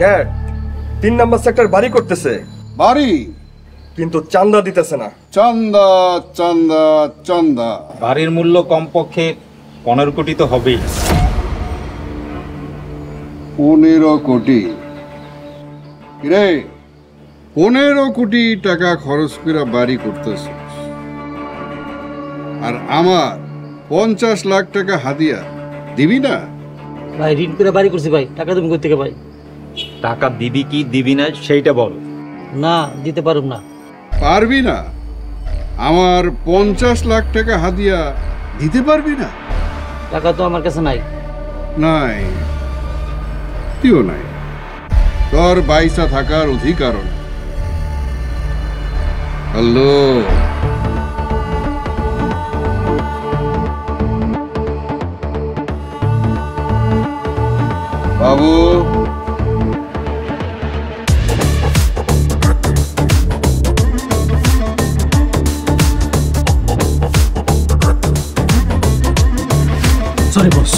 Dad 3 নম্বর sector বাড়ি করতেছে বাড়ি কিন্তু চান্দা দিতেছে না। চান্দা চান্দা চান্দা বাড়ির মূল্য কমপক্ষে 15 কোটি তো হবেই। 15 কোটি রে, 15 কোটি টাকা খরচ করে বাড়ি করতেছে, আর আমার 50 লাখ টাকা হাদিয়া দিবি না? ভাই ঋণ করে বাড়ি করছি ভাই, টাকা তুমি কই থেকে ভাই? টাকা দিবি কি দিবি না সেইটা বল। না দিতে পারুম না। পারবি না? আমার 50 লাখ টাকা হাদিয়া দিতে পারবি না? টাকা তো আমার কাছে নাই। নাই, তুইও নাই, তোর বাইসা থাকার অধিকার নেই। হ্যালো বাবু, সরি বস।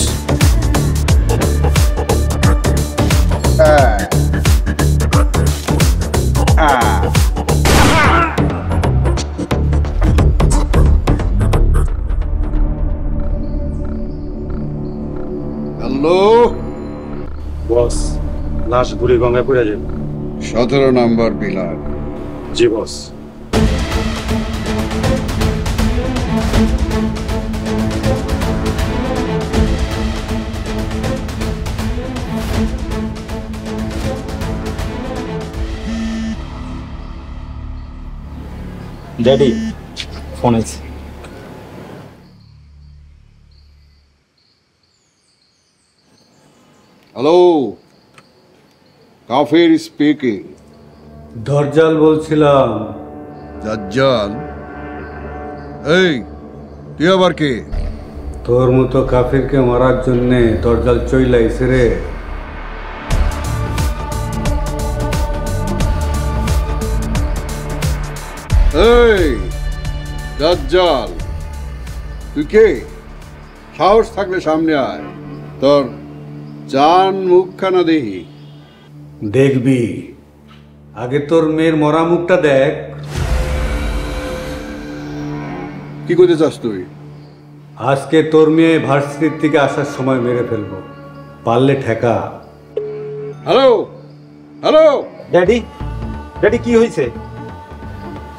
হ্যালো বস, লাশ বুড়ি গঙ্গায় পড়ে যাবে। 17 নম্বর পিলার। জি বস। ড্যাডি ফোন আছে। হ্যালো, কাফির স্পিকিং। দরজাল বলছিলাম। দাজ্জাল? এই তুই আবার কে? তোর মতো কাফিরকে মারার জন্যে দরজাল চইলাইছে রে। এই দাজ্জাল, তুই কে? সাহস থাকলে সামনে আয়, তোর জান মুখখানা দেখি। দেখবি, আগে তোর মেয়ের মরা মুখটা দেখ। কি করতে চাস তুই? আজকে তোর মেয়ে ভার্সিটির থেকে আসার সময় মেরে ফেলবো, পারলে ঠেকা। হ্যালো হ্যালো ড্যাডি, ড্যাডি কি হয়েছে?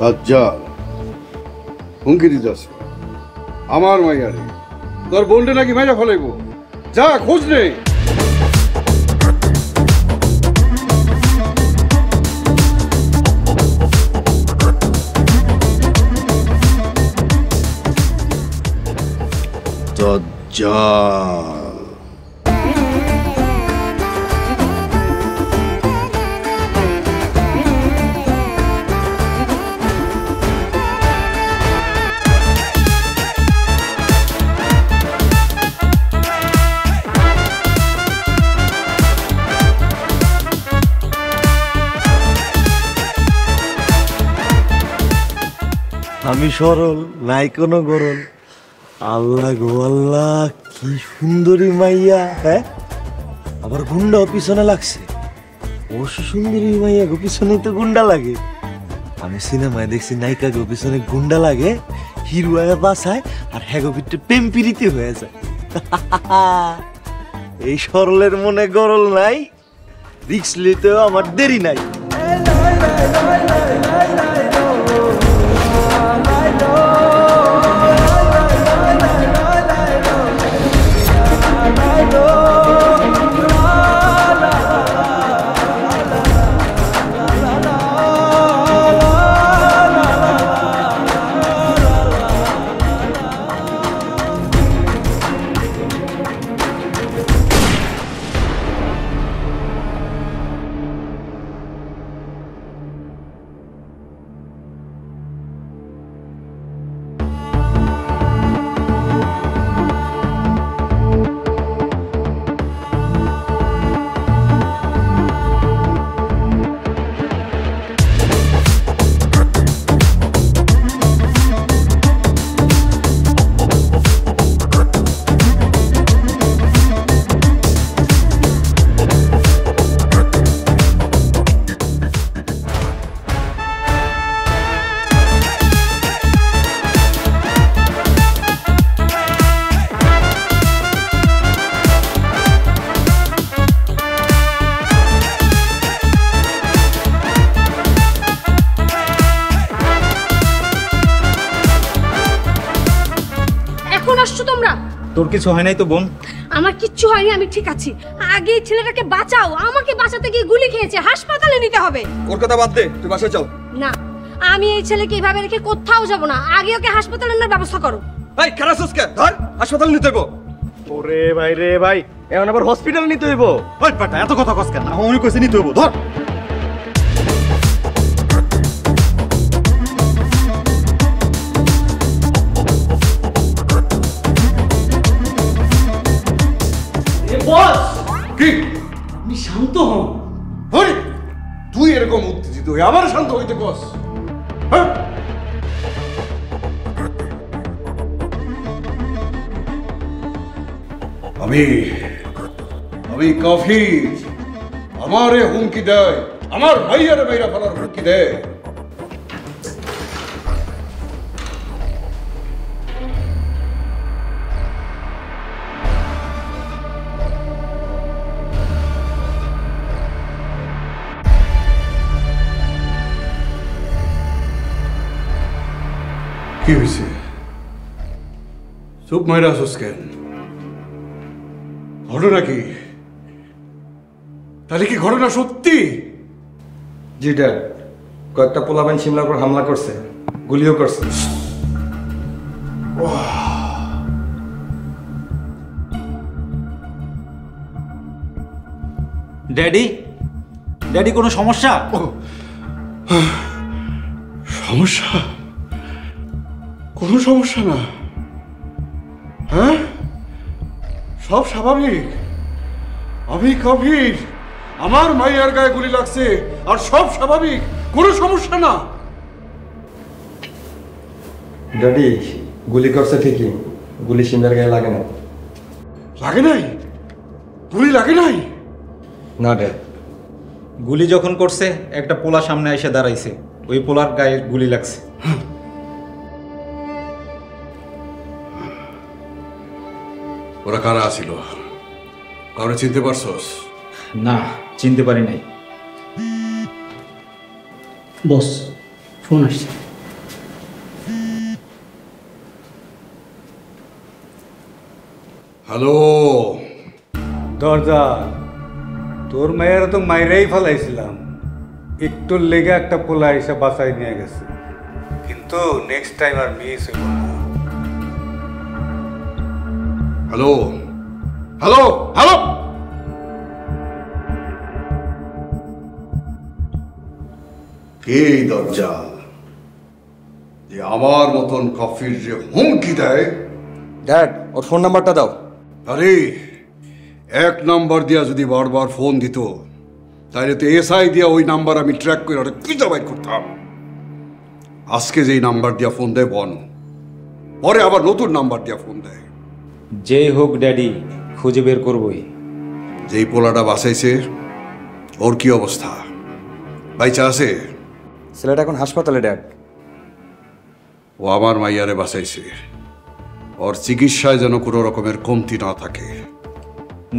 দাজ্জাল হুমকি দিতেছে আমার মাইয়ারে, তোর বোনটা নাকি মাইরা ফেলাইব। যা খোঁজ নে। দাজ্জাল আমি সরল, নাই কোনো গরল। আল্লাহ গো আল্লাহ, কি সুন্দরী মাইয়া। হ্যাঁ, আবার গুন্ডাও পিছনে লাগছে। অবশ্য সুন্দরী মাইয়া গো পিছনে তো গুন্ডা লাগে। আমি সিনেমায় দেখছি নায়িকা গো পিছনে গুন্ডা লাগে, হিরো বাসায়, আর হ্যাগো পিঠে প্রেম পিরিতি হয়ে যায়। এই সরলের মনে গরল নাই, রিক্স নিতেও আমার দেরি নাই। তোর কিছু হয় নাই তো বোন? আমার কিচ্ছু হয়নি, আমি ঠিক আছি। আগে এই ছেলেটাকে বাঁচাও, আমাকে বাঁচাতে গিয়ে গুলি খেয়েছে, হাসপাতালে নিতে হবে। ওর কথা বাদ দে, তুই বাসায় চল। না, আমি এই ছেলেকে এইভাবে রেখে কোথাও যাব না। আগে ওকে হাসপাতালে নেওয়ার ব্যবস্থা করো। এই খারাসুসকে ধর, হাসপাতালে নিতে হইব। ওরে ভাই রে ভাই, এখন আবার হসপিটাল নিতে হইব? ওই পাটা এত কথা কস কেন? আমি কইছি নিতে হইব, ধর। বস, কি আপনি শান্ত হন। হরি, তুই এরকম উত্তেজিত হয়ে আবার শান্ত হইতে কস? হ্যাঁ? আমি কাফির, আমারে হুমকি দেয়, আমার ভাইয়ারে মেয়েরা ফেলার হুমকি দেয়। কি হয়েছে? চুপ মাইরা আসোস কেন? ঘটনা কি? তাহলে কি ঘটনা সত্যি? জি ড্যাড, কয়েকটা পোলাপাইন শিমলার উপর হামলা করছে, গুলিও করছে। ড্যাডি, ড্যাডি কোনো সমস্যা? সমস্যা? কোনো সমস্যা না। হ্যাঁ, সব স্বাভাবিক। আমি কাফির, আমার মাইয়ার গায়ে গুলি লাগছে, আর সব স্বাভাবিক, কোনো সমস্যা না। ড্যাডি, গুলি করছে ঠিকই, গুলি শিমলার গায়ে লাগে না। লাগে নাই? গুলি লাগে নাই? না ড্যাড। গুলি যখন করছে একটা পোলা সামনে এসে দাঁড়াইছে, ওই পোলার গায়ে গুলি লাগছে। ওরা কারা ছিল? কারো চিনতে পারছস? না, চিনতে পারি নাই। বস, ফোন আসছে। হ্যালো, দরজা, তোর মায়েরা তো মাইরাই ফেলাইছিলাম, একটু লেগে একটা পোলা এসে বাসায় নিয়ে গেছে, কিন্তু নেক্সট টাইম আর মিস হইব না। Hello, hello, hello. কে দরজা যে আমার মতন কাফির যে হুমকি দেয়? ড্যাড, ওর ফোন নাম্বারটা দাও। আরে, এক নাম্বার দিয়া যদি বারবার ফোন দিত, তাহলে তো এসআই দিয়া ওই নাম্বার আমি ট্র্যাক করে ওটা খুঁজে বাইর করতাম। আজকে যেই নাম্বার দিয়া ফোন দেয় বন, পরে আবার নতুন নাম্বার দিয়া ফোন দেয়। যেই হোক ড্যাডি, খুঁজে বের করবই। যেই পোলাটা বাঁচাইছে ওর কি অবস্থা? বাইচা আছে? ছেলেটা এখন হাসপাতালে ড্যাড। ও আমার মাইয়ারে বাঁচাইছে, ওর চিকিৎসায় যেন কোনো রকমের কমতি না থাকে।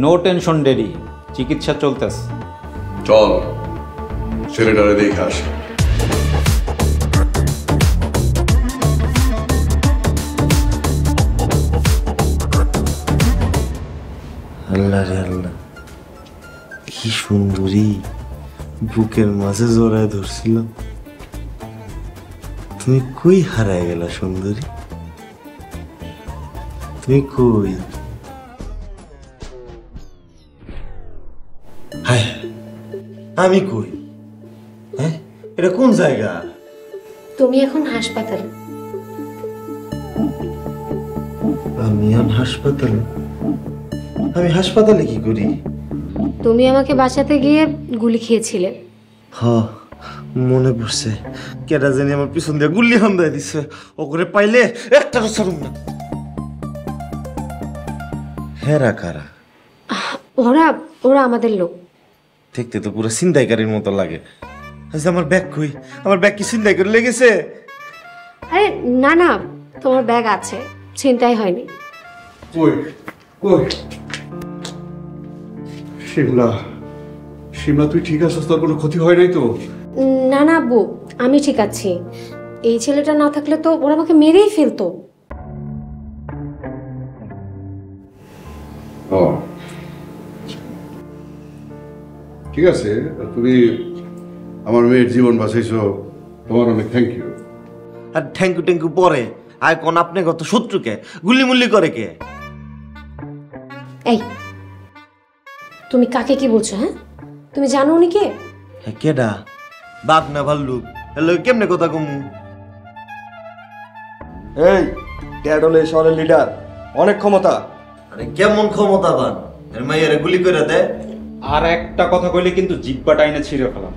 নো টেনশন ড্যাডি, চিকিৎসা চলতেছে। চল ছেলেটারে দেখে আসি। আল্লাহ রে আল্লাহ, কি সুন্দরী, বুকের মাঝে জড়ায় ধরছিল। তুমি কই হারায় গেলা সুন্দরী? তুমি কই? হায়, আমি কই? হ্যাঁ, এটা কোন জায়গা? তুমি এখন হাসপাতালে। আমি এখন হাসপাতালে? আমি হাসপাতালে কি করি? তুমি আমাকে বাঁচাতে গিয়ে গুলি খেয়েছিলে। হ, মনে পড়ছে। কেডা জানি আমার পিছন দিয়ে গুল্লি হামদায় দিছে, ও করে পাইলে একটা ছাড়ুম না। হেরা কারা? ওরা ওরা আমাদের লোক। দেখতে তো পুরো ছিনতাইকারীর মতো লাগে। আচ্ছা, আমার ব্যাগ কই? আমার ব্যাগ কি ছিনতাই করে লেগেছে? আরে না না, তোমার ব্যাগ আছে, ছিনতাই হয়নি। কই কই? শিমলা, শিমলা তুই ঠিক আছিস? তোর কোনো ক্ষতি হয় নাই তো? না না আব্বু, আমি ঠিক আছি। এই ছেলেটা না থাকলে তো ওরা আমাকে মেরেই ফেলতো। ও ঠিক আছে, তুমি আমার মেয়ের জীবন বাঁচাইছো, তোমার অনেক থ্যাংক ইউ। আর থ্যাংকু ট্যাঙ্কু পরে আর কোন আপনি কত শত্রুকে গুলি মুল্লি করে কে? এই তুমি কাকে কি বলছো? হ্যাঁ, তুমি জানো উনি কে? হ্যাঁ কেডা? বাঘ না ভাল্লুক? হ্যালো কেমনে কথা কমু? এই ড্যাড হলো এই শহরের লিডার, অনেক ক্ষমতা। আরে কেমন ক্ষমতাবান? এর মাইয়ারে গুলি করে দেয়। আর একটা কথা কইলে কিন্তু জিব্বাটা এনে ছিঁড়ে ফেলাম।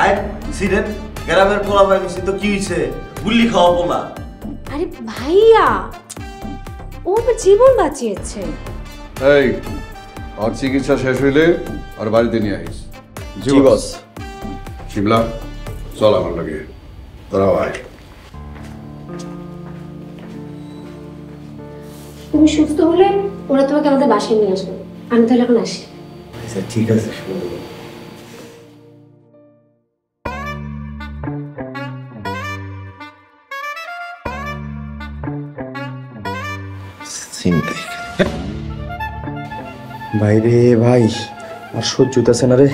আয় সিরেন গ্রামের পোলা ভাই মিছি তো কি হইছে? গুলি খাওয়া পোলা। আরে ভাইয়া, ও আমার জীবন বাঁচিয়েছে। এই আর চিকিৎসা শেষ হইলে আর বাড়িতে নিয়ে আইস। জি বস। শিমলা চল আমার লাগে, তোরা আয়। তুমি সুস্থ হলে ওরা তোমাকে আমাদের বাসায় নিয়ে আসবে। আমি তাহলে এখন আসি। আচ্ছা ঠিক আছে। ভাই রে ভাই, আর সহ্য হইতাছে না রে।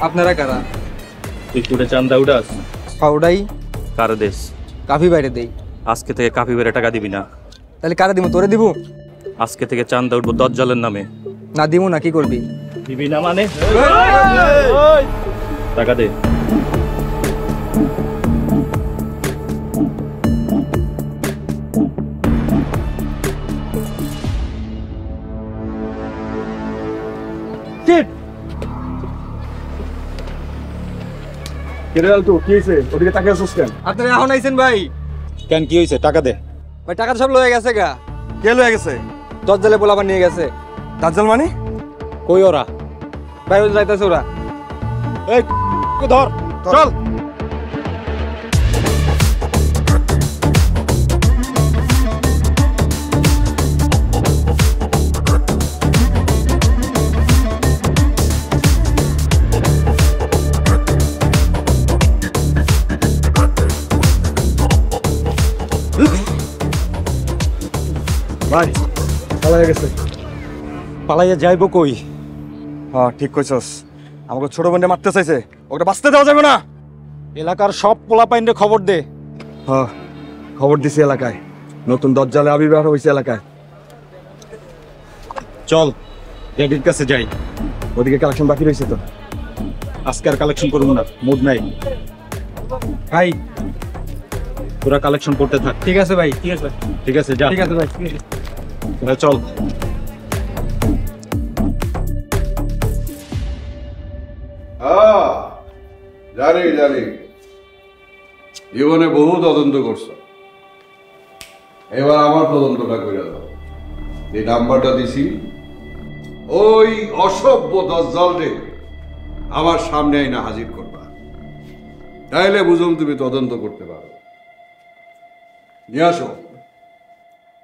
আপনারা কারা? তুই পুরে চান্দা উড়াস? ফাউডাই কার দেশ? কাফি বাইরে দেই। আজকে থেকে কাফি বেড়ে টাকা দিবি না। তাহলে কারা দিব? তোরে দিব? আজকে থেকে চান্দা উঠবো দজ্জালের নামে। না দিব না, কি করবি? দিবি না মানে? টাকা দে। কেরাল তো কি হইছে? ওদিকে তাকিয়ে আছিস কেন? আপনারা এখন আইছেন ভাই? কেন কি হয়েছে? টাকা দে। ভাই টাকা তো সব লয়ে গেছে গা। কে লয়ে গেছে? দজ্জালে পোলাপান নিয়ে গেছে। দাজ্জাল মানে? কই ওরা? ভাই ওই যাইতাছে ওরা। এই ধর, চল। ভাই পালাই গেছে। পালাইয়া যাইবো কই? হ্যাঁ ঠিক কইছস, আমাকে ছোট বোনটা মারতে চাইছে, ওটা বাঁচতে দেওয়া যাবে না। এলাকার সব পোলাপাইনরে খবর দে। হ্যাঁ খবর দিছি এলাকায়, নতুন দজ্জালে আবির্ভাব হয়েছে এলাকায়। চল ড্যাডির কাছে যাই। ওদিকে কালেকশন বাকি রয়েছে তো। আজকে আর কালেকশন করবো না, মুড নাই। ভাই তোরা কালেকশন করতে থাক। ঠিক আছে ভাই, ঠিক আছে ঠিক আছে, যা। ঠিক আছে ভাই। চল। জানি জানি, জীবনে বহু তদন্ত করছো, এবার আমার তদন্তটা করে দাও। এই নাম্বারটা দিছি, ওই অসভ্য দজ্জালরে আমার সামনে আইনা হাজির করবা, তাইলে বুঝুম তুমি তদন্ত করতে পারো। নিয়ে আসো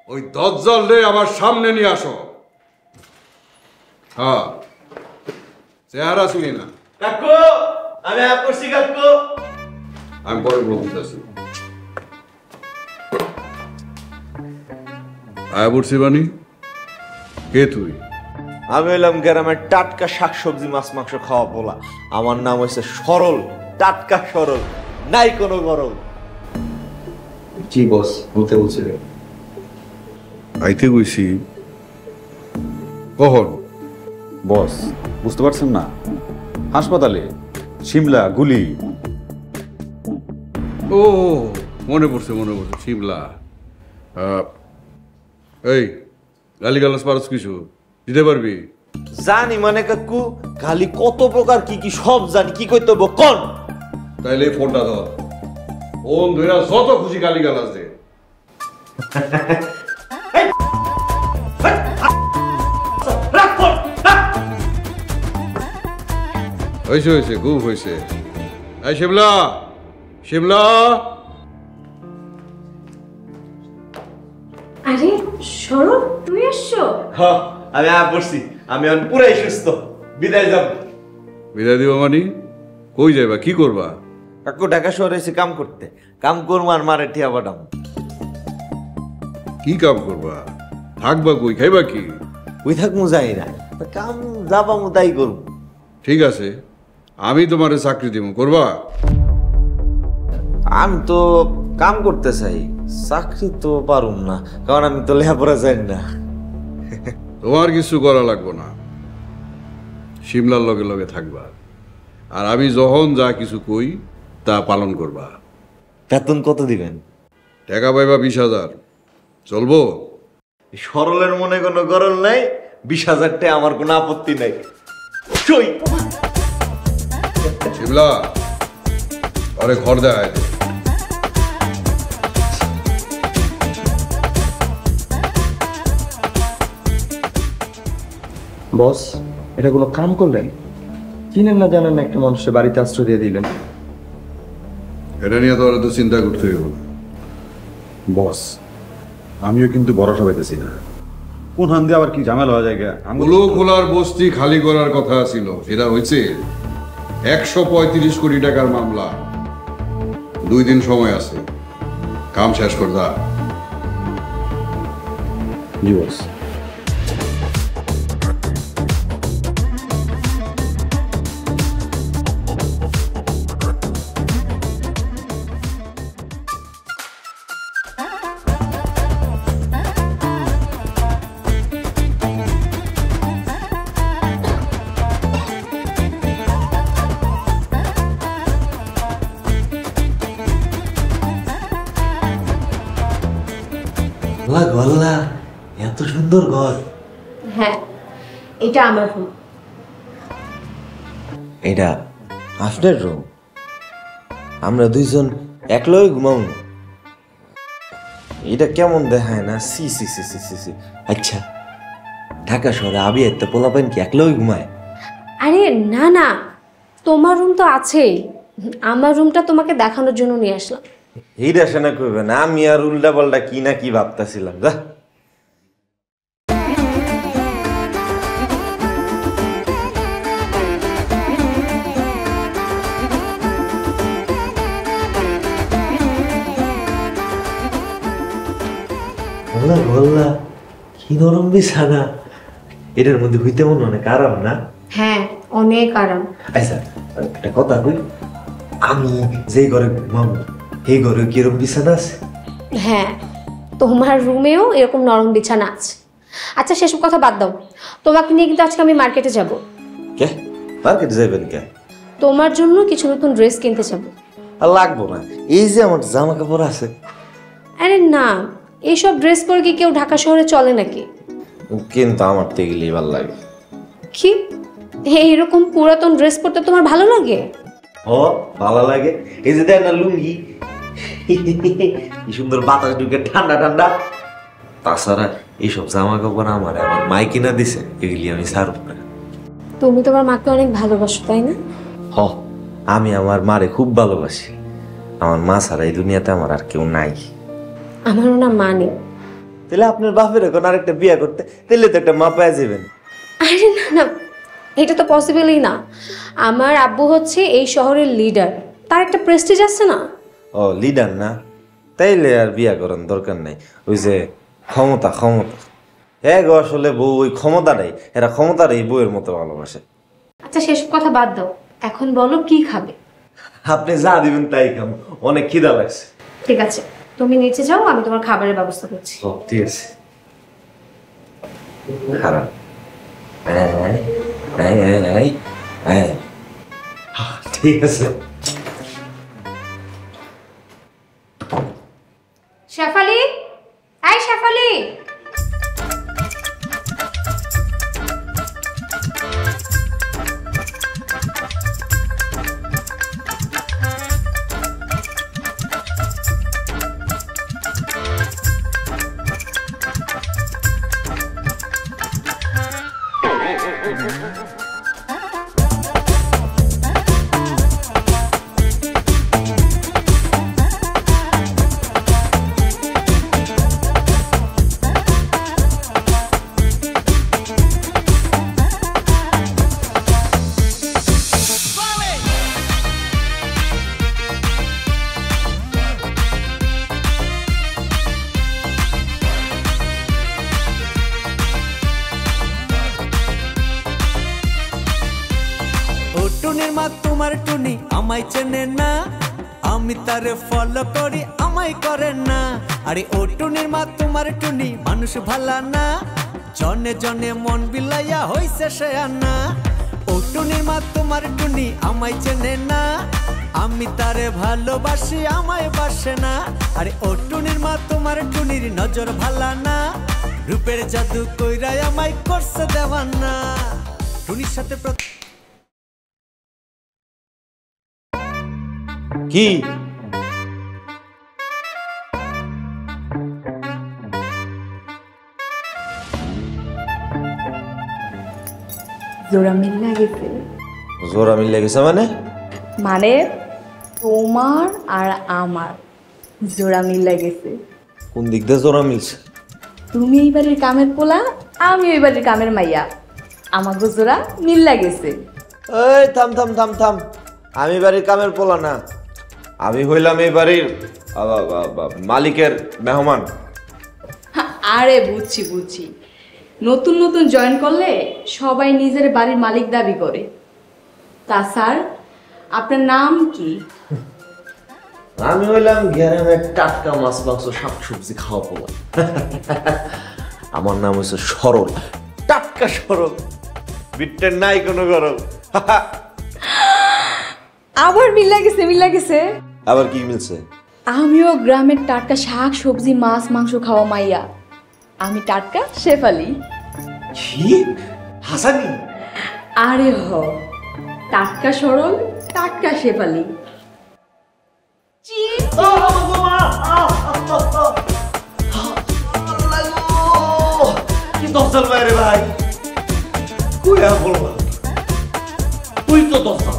ওই দজ্জালরে, আমার সামনে নিয়ে আসো। হ্যাঁ চেহারা শুনি না, কাকু আমি আপসি কাকু। আমি পরে বলতেছি। আয়া বলছি বানি, কে তুই? আমি হইলাম গ্রামের টাটকা শাকসবজি মাছ মাংস খাওয়া পোলা। আমার নাম হচ্ছে সরল, টাটকা সরল, নাই কোনো গরল। জি বস, বলতে বলছিলেন। আইতে কইছি কখন? বস বুঝতে পারছেন না? হাসপাতালে শিমলা গুলি। ও মনে পড়ছে শিমলা। এই গালিগালাজ পারস কিছু দিতে পারবি? জানি মানে কাকু, খালি কত প্রকার কি কি সব জানি, কি কইতে হবো কোন? তাইলে ফোনটা ধর, ফোন ধইরা যত খুশি গালিগালাজ দে। হয়েছে খুব হয়েছে। এই শিমলা, শিমলা, আরে সরল তুমি এসছো? আমি পড়ছি, আমি এখন পুরাই সুস্থ, বিদায় যাব। বিদায় দিব মানে? কই যাইবা, কি করবা? কাকু ঢাকা শহরে এসে কাম করতে, কাম করবো আর মারে ঠিয়া পাঠাম। কি কাম করবা? থাকবা কই, খাইবা কি? ওই থাকবো যাই না, কাম যাবামু তাই করবো। ঠিক আছে, আমি তোমারে চাকরি দিব, করবা? আমি তো কাম করতে চাই, চাকরি তো পারুম না, কারণ আমি তো লেখাপড়া জানি না। তোমার কিছু করা লাগবো না, শিমলার লগে লগে থাকবা, আর আমি যখন যা কিছু কই তা পালন করবা। বেতন কত দিবেন? টাকা পাইবা 20,000, চলবো? সরলের মনে কোনো গরল নাই, 20,000 টাকা আমার কোনো আপত্তি নাই। সই। শিমলা, আরে ঘর দেয়। বস, এটা কোনো কাম করলেন? চিনেন না জানেন না একটা মানুষের বাড়িতে আশ্রয় দিয়ে দিলেন। এটা নিয়ে তো তো চিন্তা করতে হইব। বস, আমিও কিন্তু ভরসা পাইতেছি না, কোন হান দিয়ে আবার কি ঝামেলা হয়ে যায়। গুলো খোলার বস্তি খালি করার কথা ছিল, সেটা হয়েছে। 135 কোটি টাকার মামলা, 2 দিন সময় আছে, কাম শেষ করদা। জি বস। গল্লা, এত সুন্দর ঘর। হ্যাঁ, এটা আমার রুম। এটা আপনার রুম? আমরা দুইজন একলাই ঘুমাবো? এটা কেমন দেখায় না? সি সি সি সি সি সি। আচ্ছা, ঢাকা শহরে আবি একটা পোলাপাইন কি একলাই ঘুমায়? আরে না না, তোমার রুম তো আছেই, আমার রুমটা তোমাকে দেখানোর জন্য নিয়ে আসলাম। এইটা শোনা করবে না, আমি আর উল্টা পাল্টা কি না কি ভাবতেছিলাম। যা বললা, কি নরম বিছানা, এটার মধ্যে হইতে মনে অনেক আরাম না? হ্যাঁ, অনেক আরাম। আচ্ছা, একটা কথা কই, আমি যেই ঘরে ঘুমাবো এই ঘরে কিরকম বিছানা আছে? হ্যাঁ, তোমার রুমেও এরকম নরম বিছানা আছে। আচ্ছা, সেসব কথা বাদ দাও, তোমাকে নিয়ে কিন্তু আজকে আমি মার্কেটে যাব। কে মার্কেটে যাবেন? কে? তোমার জন্য কিছু নতুন ড্রেস কিনতে যাব। আর লাগবো না, এই যে আমার জামা কাপড় আছে। আরে না, এইসব ড্রেস পরে কি কেউ ঢাকা শহরে চলে নাকি? কিন্তু আমার তো এগুলি ভালো লাগে। কি এইরকম পুরাতন ড্রেস পরতে তোমার ভালো লাগে? ও ভালো লাগে, এই যে দেখ না লুঙ্গি, কি সুন্দর বাতাস ঢুকে ঠান্ডা ঠান্ডা। তাছাড়া এইসব জামা কাপড় আমার মাই কিনা দিছে, এগুলি আমি ছাড়ব না। তুমি তোমার মাকে অনেক ভালোবাসো, তাই না? হ, আমি আমার মারে খুব ভালোবাসি। আমার মা ছাড়া এই দুনিয়াতে আমার আর কেউ নাই। আমারও না মা নেই। তাহলে আপনার বাপের এখন আরেকটা বিয়ে করতে, তাহলে তো একটা মা পেয়ে যাবেন। আরে না না, এটা তো পসিবলই না। আমার আব্বু হচ্ছে এই শহরের লিডার, তার একটা প্রেস্টিজ আছে না? ও লিডার না, তাইলে আর বিয়া করার দরকার নাই। ওই যে ক্ষমতা ক্ষমতা, হ্যাঁ গো, আসলে বউ ওই ক্ষমতাটাই, এরা ক্ষমতাটাই বউয়ের মতো ভালোবাসে। আচ্ছা, সেসব কথা বাদ দাও, এখন বলো কি খাবে? আপনি যা দিবেন তাই খাম, অনেক খিদা লাগছে। ঠিক আছে, তুমি নিচে যাও, আমি তোমার খাবারের ব্যবস্থা করছি। ও ঠিক আছে। খারাপ, ঠিক আছে। শেফালি, এই শেফালি, তোমার টুনি আমায় চেনে না, আমি তারে ফলো করি আমায় করে না। আরে ও টুনির মা তোমার টুনি মানুষ ভালা না, জনে জনে মন বিলাইয়া হইছে শেয়ানা। ও টুনির মা তোমার টুনি আমায় চেনে না, আমি তারে ভালোবাসি আমায় বাসে না। আরে ও টুনির মা তোমার টুনির নজর ভালা না, রূপের জাদু কইরাই আমায় করছে দেওয়ানা। টুনির সাথে কি জোড়া মিল লাগেছে। জোড়া মিল লেগেছে মানে? মানে তোমার আর আমার জোড়া মিল লাগেছে। কোন দিক দিয়ে জোড়া মিলছে? তুমি এই বাড়ির কামের পোলা, আমি ওই বাড়ির কামের মাইয়া, আমাকে জোড়া মিল লাগেছে। এই থাম থাম থাম থাম, আমি বাড়ির কামের পোলা না, আমি হইলাম এই বাড়ির মালিকের মেহমান। আরে বুঝছি বুঝছি, নতুন নতুন জয়েন করলে সবাই নিজের বাড়ির মালিক দাবি করে। তা স্যার আপনার নাম কি? আমি হইলাম গ্রামের টাটকা মাছ মাংস শাকসবজি খাওয়া পোলা। আমার নাম হচ্ছে সরল, টাটকা সরল, বিট্টের নাই কোনো গরম। আবার মিল লাগেছে, মিল লাগেছে। আবার কি মিলছে? আমিও গ্রামের টাটকা শাক সবজি মাছ মাংস খাওয়া মাইয়া, আমি টাটকা শেফালি। কি হাসানি? আরে হ, টাটকা সরল টাটকা শেফালি। কি দশাল বাইরে ভাই, কুয়া বলবা তুই তো দশাল।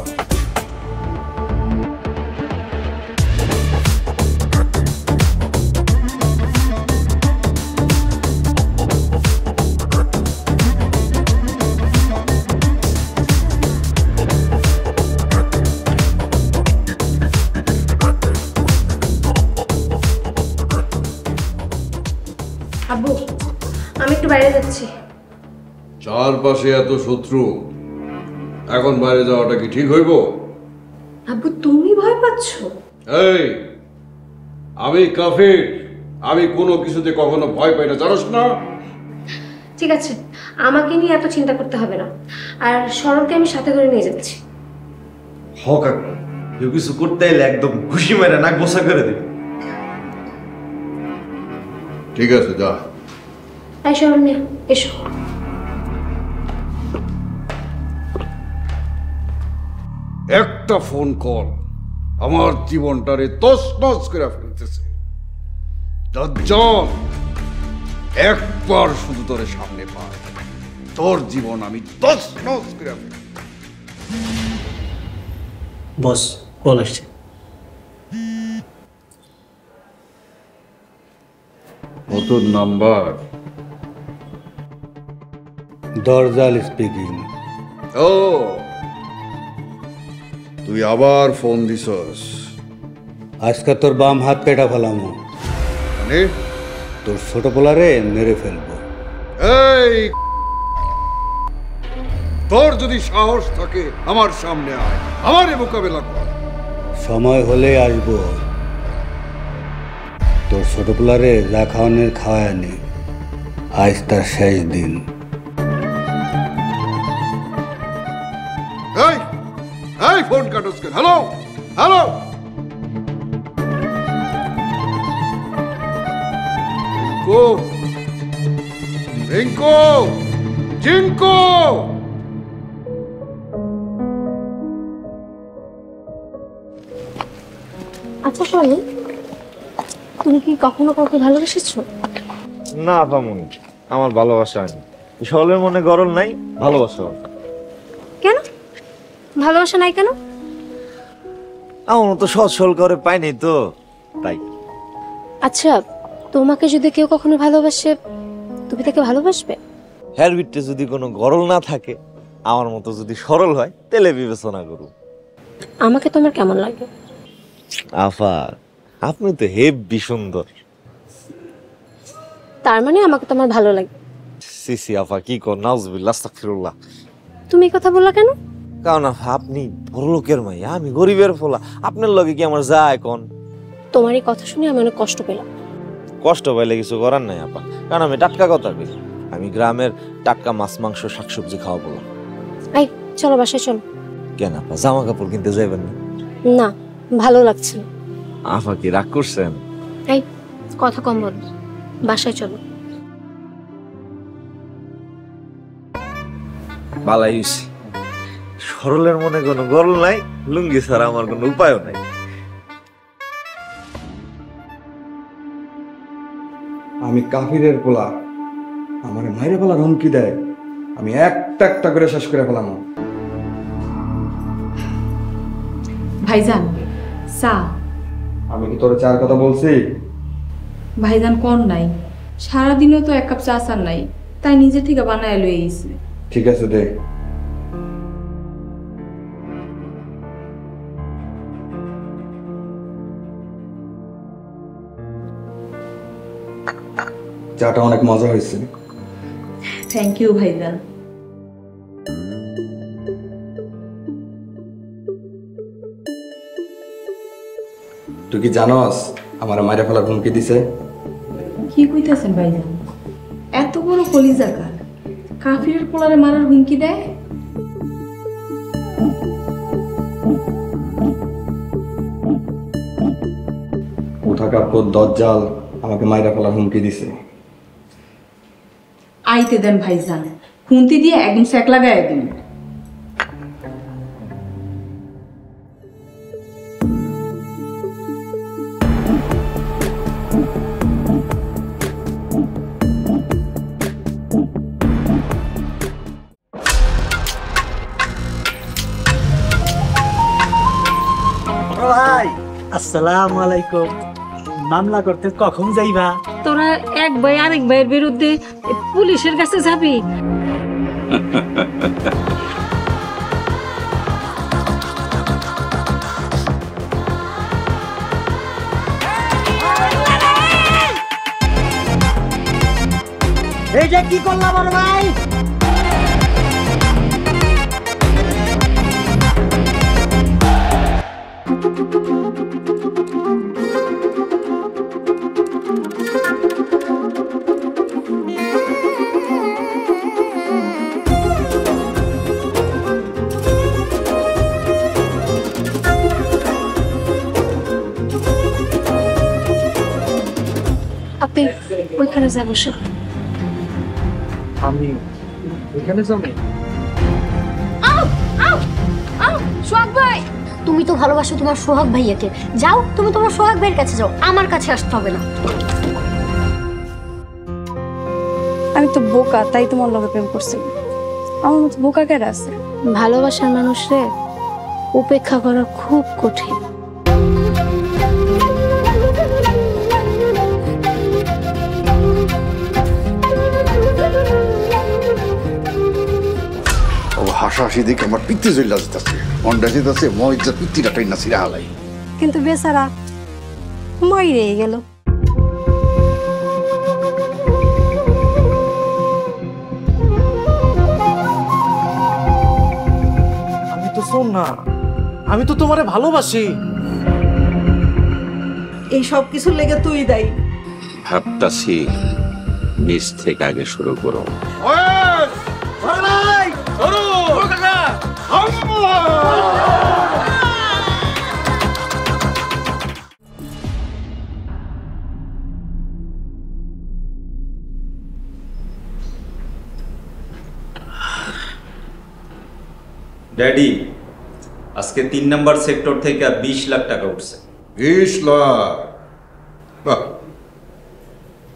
আব্বু আমি একটু বাইরে যাচ্ছি। চারপাশে এত শত্রু, এখন বাইরে যাওয়াটা কি ঠিক হইব? আব্বু তুমি ভয় পাচ্ছ? এই আমি কাফির, আমি কোনো কিছুতে কখনো ভয় পাই না, জানোস না? ঠিক আছে, আমাকে নিয়ে এত চিন্তা করতে হবে না, আর সরলকে আমি সাথে করে নিয়ে যাচ্ছি। হ কাকা, কেউ কিছু করতে এলে একদম ঘুষি মেরে নাক বসা করে দিবে। ঠিক আছে যা। তাই সরল মিয়া এসো। একটা ফোন কল আমার জীবনটারে তছনছ করে ফেলতেছে। দাজ্জাল, একবার শুধু তোর সামনে পায়, তোর জীবন আমি তছনছ করে ফেলব। বস কল আসছে। নতুন নাম্বার। দরজাল স্পিকিং। ও তুই আবার ফোন দিছস? আজকে তোর বাম হাত কেটা ফেলামো, মানে তোর ছোট পোলারে মেরে ফেলবো। এই তোর যদি সাহস থাকে আমার সামনে আয়, আমারে মোকাবেলা কর। সময় হলে আসবো, তোর ছোট পোলারে যা খাওয়ানোর খাওয়ায় নে, আজ তার শেষ দিন। এই এই ফোন কাটস কেন? Hello hello, Rinku, জিঙ্কু। আচ্ছা সরল, তুমি কি কখনো কাউকে ভালোবেসেছো? না পামুনি, আমার ভালোবাসা হয়নি। সরলের মনে গরল নাই, ভালোবাসা। কেন ভালোবাসা নাই কেন? আমার মতো সহজ সরল করে পাইনি তো, তাই। আচ্ছা তোমাকে যদি কেউ কখনো ভালোবাসে, তুমি তাকে ভালোবাসবে? হের ভিতরে যদি কোনো গরল না থাকে, আমার মতো যদি সরল হয়, তাহলে বিবেচনা করু। আমাকে তোমার কেমন লাগে? আফা, আপনি তো হেব্বি সুন্দর। তার মানে আমাকে তোমার ভালো লাগে? সিসি আফা, কি কর, নাউজুবিল্লাহ, আস্তাগফিরুল্লাহ। তুমি এই কথা বললা কেন? কারণ আপনি বড় লোকের মাইয়া, আমি গরিবের ফোলা, আপনার লগে কি আমার যায় কোন? তোমার এই কথা শুনে আমি অনেক কষ্ট পেলাম। কষ্ট পাইলে কিছু করার নাই আপা, কারণ আমি টাটকা কথা কই, আমি গ্রামের টাটকা মাছ মাংস শাকসবজি খাওয়া বললাম। এই চলো বাসায় চলো। কেন আপা জামা কাপড় কিনতে যাইবেন না? না, ভালো লাগছে না। আপা কি রাগ করছেন? এই কথা কম বল, বাসায় চলো। বালাই হইছে, সরলের মনে কোনো গরল নাই, লুঙ্গি ছাড়া আমার কোনো উপায়ও নাই। আমি কাফিরের পোলা, আমার মাইরে ফেলার হুমকি দেয়, আমি একটা একটা করে শেষ করে ফেলাম। ভাইজান চা। আমি কি তোর চার কথা বলছি? ভাইজান কোন নাই, সারাদিনও তো এক কাপ চা চান নাই, তাই নিজে থেকে বানায় লয়ে গেছে। ঠিক আছে দে। চাটা অনেক মজা হয়েছে। থ্যাংক ইউ ভাইজান। তুই কি জানোস আমার মাইরা ফেলার হুমকি দিছে? কি কইতাছেন ভাইজান? এত বড় কলিজাকার কাফিরের পোলারে মারার হুমকি দেয়? কোথাকার কোন দজ্জাল আমাকে মাইরা ফেলার হুমকি দিছে। আইতে দেন ভাইজান, খুন্তি দিয়ে একদম সেক লাগায় দিন। ভাই আসসালামু আলাইকুম। মামলা করতে কখন যাইবা? তোরা এক ভাই আরেক ভাইয়ের বিরুদ্ধে পুলিশের কাছে যাবি? এইটা কি করলাম বড় ভাই? আপনি ওইখানে যা বসে। আমি এখানে যাবো? সোহাগ ভাই, তুমি তো ভালোবাসো তোমার সোহাগ ভাইয়াকে, যাও তুমি তোমার সোহাগ ভাইয়ের কাছে যাও, আমার কাছে আসতে হবে না। আমি তো বোকা, তাই তোমার লগে প্রেম করছি। আমার মতো বোকা কেডা আছে? ভালোবাসার মানুষরে উপেক্ষা করা খুব কঠিন। হাসাহাসি দেখে আমার পিত্তি জল্লা যেতেছে, মনটা যেতেছে মহিজার পিত্তিটা টাইনা ছিঁড়া হালাই। কিন্তু বেচারা মরে গেল। আমি তো শোন না, আমি তো তোমারে ভালোবাসি। এই সব কিছুর লেগে তুই দায়ী। ভাবতাছি নিচ থেকে আগে শুরু করো। ড্যাডি, আজকে 3 নাম্বার সেক্টর থেকে 20 লাখ টাকা উঠছে। 20 লাখ? বাহ।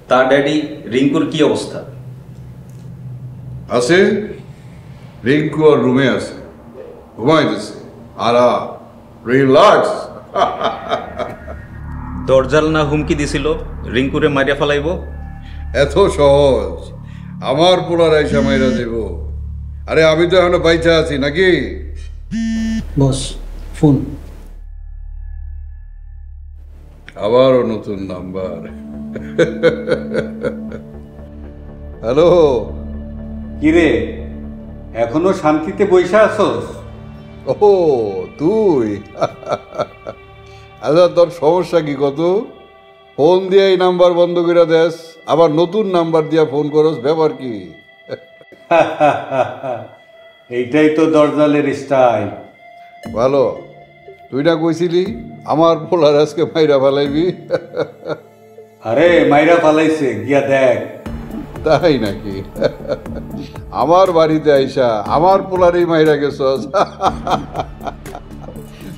তা ড্যাডি, রিঙ্কুর কি অবস্থা? আছে, রিঙ্কু আর রুমে আছে, ঘুমাইতেছে। আরাম, রিল্যাক্স। দরজাল না হুমকি দিছিল রিঙ্কুরে মারিয়া ফেলাইব? এত সহজ আমার পোলার আইসা মাইরা দেব? আরে আমি তো এখনো বাইচা আছি নাকি? Boss phone. আবারও নতুন নাম্বার। হ্যালো। কিরে, এখনো শান্তিতে বইসা আছোস? ও তুই আচ্ছা, তোর সমস্যা কি কত? ফোন দিয়ে এই নাম্বার বন্ধ করে দেস, আবার নতুন নাম্বার দিয়ে ফোন করস, ব্যাপার কি? এইটাই তো দরজালের স্টাইল। ভালো, তুই না কইছিলি আমার পোলার আজকে মাইরা ফালাইবি? আরে মাইরা ফালাইছে, গিয়া দেখ। তাই নাকি? আমার বাড়িতে আইসা আমার পোলারই মাইরা গেছস?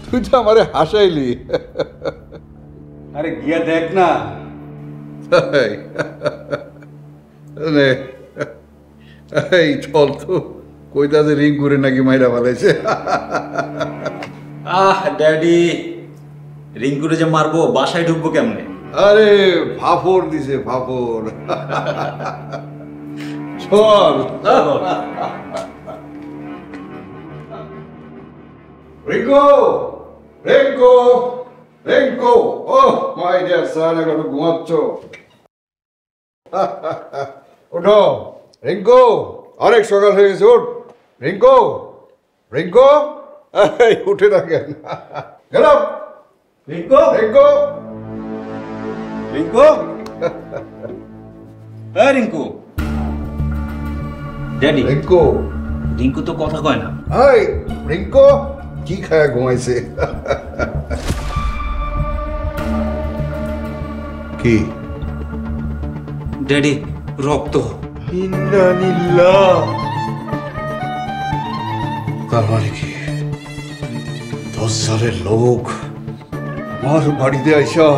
তুই তো আমারে হাসাইলি। আরে গিয়া দেখ না। এই চল তো, কইতাছে রিং করে নাকি মাইরা ফালাইছে। ড্যাডি, রিঙ্কুরে যে মারবো, বাসায় ঢুকবো কেমনে? আরে ফাফড় দিছে, ফাফড়। চল। রিঙ্কু, রিঙ্কু, রিঙ্কু, ও মাই ডিয়ার সান, এখনো ঘুমাচ্ছ? ওঠো রিঙ্কু, অনেক সকাল হয়ে গেছে, ওঠ। রিঙ্কু, রিঙ্কু, এই উঠে না কেন? গেলাম। রিঙ্কু, রিঙ্কু, রিঙ্কু, হ্যাঁ রিঙ্কু। ড্যাডি, রিঙ্কু, রিঙ্কু তো কথা কয় না। হাই রিঙ্কু, কি খায় ঘুমাইছে? কি ড্যাডি, রক্ত। তার মানে কি 10 সালের লোক আমার বাড়িতে আইসা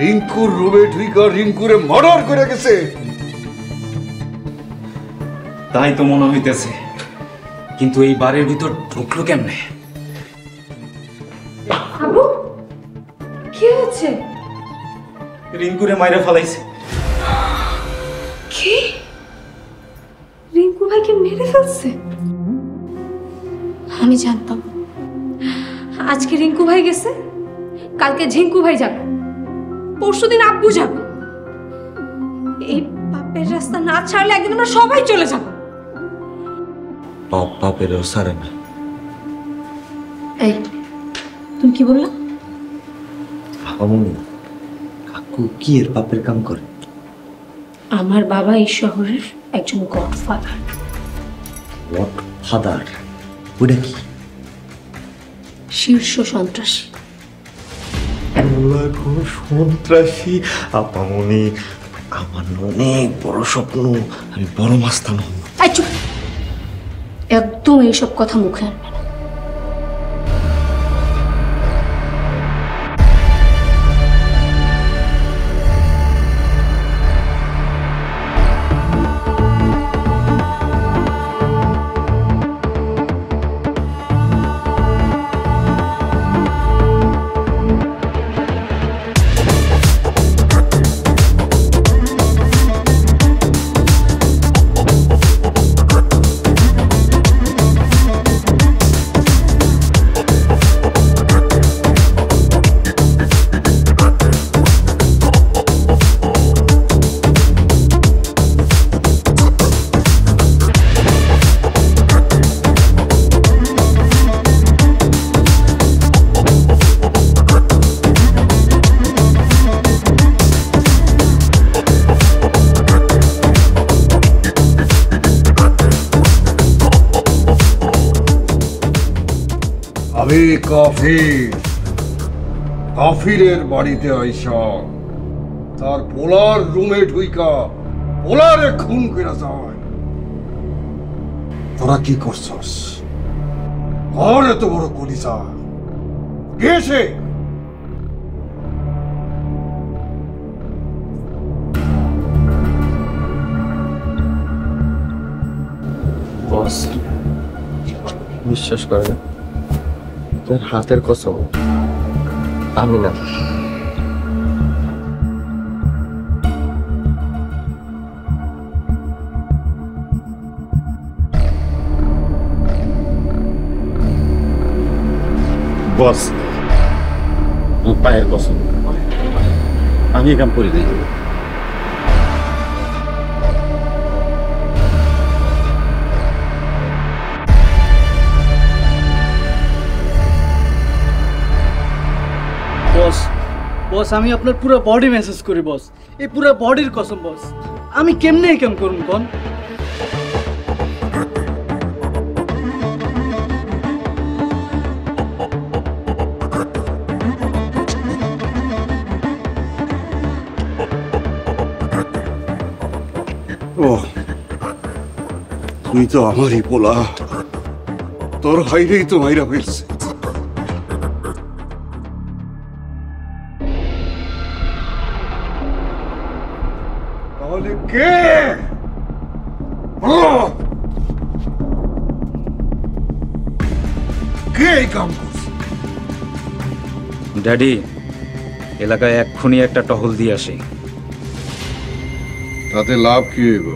রিঙ্কুর রুমে ঢুইকা রিঙ্কুরে মার্ডার করে গেছে? তাই তো মনে হইতেছে, কিন্তু এই বাড়ির ভিতর ঢুকলো কেমনে? আবু, কি হয়েছে? রিঙ্কুরে মাইরা ফালাইছে। কি? রিঙ্কু ভাইকে মেরে ফেলছে? আমি জানতাম। আজকে রিঙ্কু ভাই গেছে, কালকে ঝিঙ্কু ভাই যাবে, পরশুদিন আব্বু যাবে। এই পাপের রাস্তা না ছাড়লে একদিন আমরা সবাই চলে যাব। পাপ পাপেরও সারে না। এই, তুমি কি বললা? আমনি কাকু কি এর পাপের কাম করে? আমার বাবা এই শহরের একজন গডফাদার। গডফাদার? ওটা কি? শীর্ষ সন্ত্রাসী। সন্ত্রাসী? আপামনি, আমার অনেক বড় স্বপ্ন, আমি বড় মাস্তান হব। একদম এইসব কথা মুখে আনবে না। আমি কাফির, কাফিরের বাড়িতে আইসা তার পোলার রুমে ঢুইকা পোলারে খুন করে যায়। তোরা কি করছস? আর এত বড় কলিজা গেছে? বস, বিশ্বাস করে না, তোর হাতের কসম, আমি না। বস, পায়ের কসম, আমি কাম করি নাই। বস আমি আপনার পুরো বডি মেসেজ করি বস, এই পুরো বডির কসম বস। আমি কেমনে এই কাম করুন কোন? ও তুই তো আমারই পোলা, তোর হাইরেই তো মাইরা ফেলছে। তাহলে কে? কে এই কাম করছে? ড্যাডি, এলাকায় এক্ষুনি একটা টহল দিয়ে আসে। তাতে লাভ কি হইব?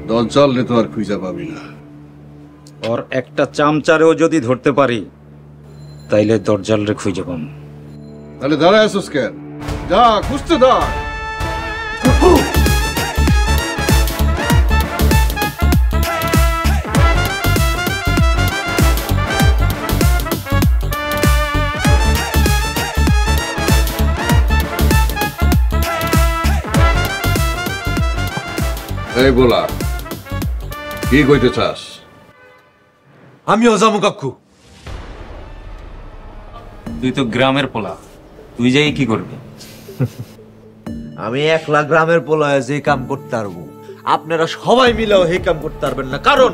দজ্জালে তো আর খুঁজে পাবি না। ওর একটা চামচারেও যদি ধরতে পারি তাইলে দরজালরে খুঁজে পাম। তাহলে দাঁড়ায় আসুস কেন? যা খুঁজতে দাঁড়। এই বলা, কি কইতে চাস? আমিও যাবো কাকু। তুই তো গ্রামের পোলা, তুই যাই কি করবি? আমি 1 লাখ গ্রামের পোলায় যে কাম করতে পারবো, আপনারা সবাই মিলেও এই কাম করতে পারবেন না। কারণ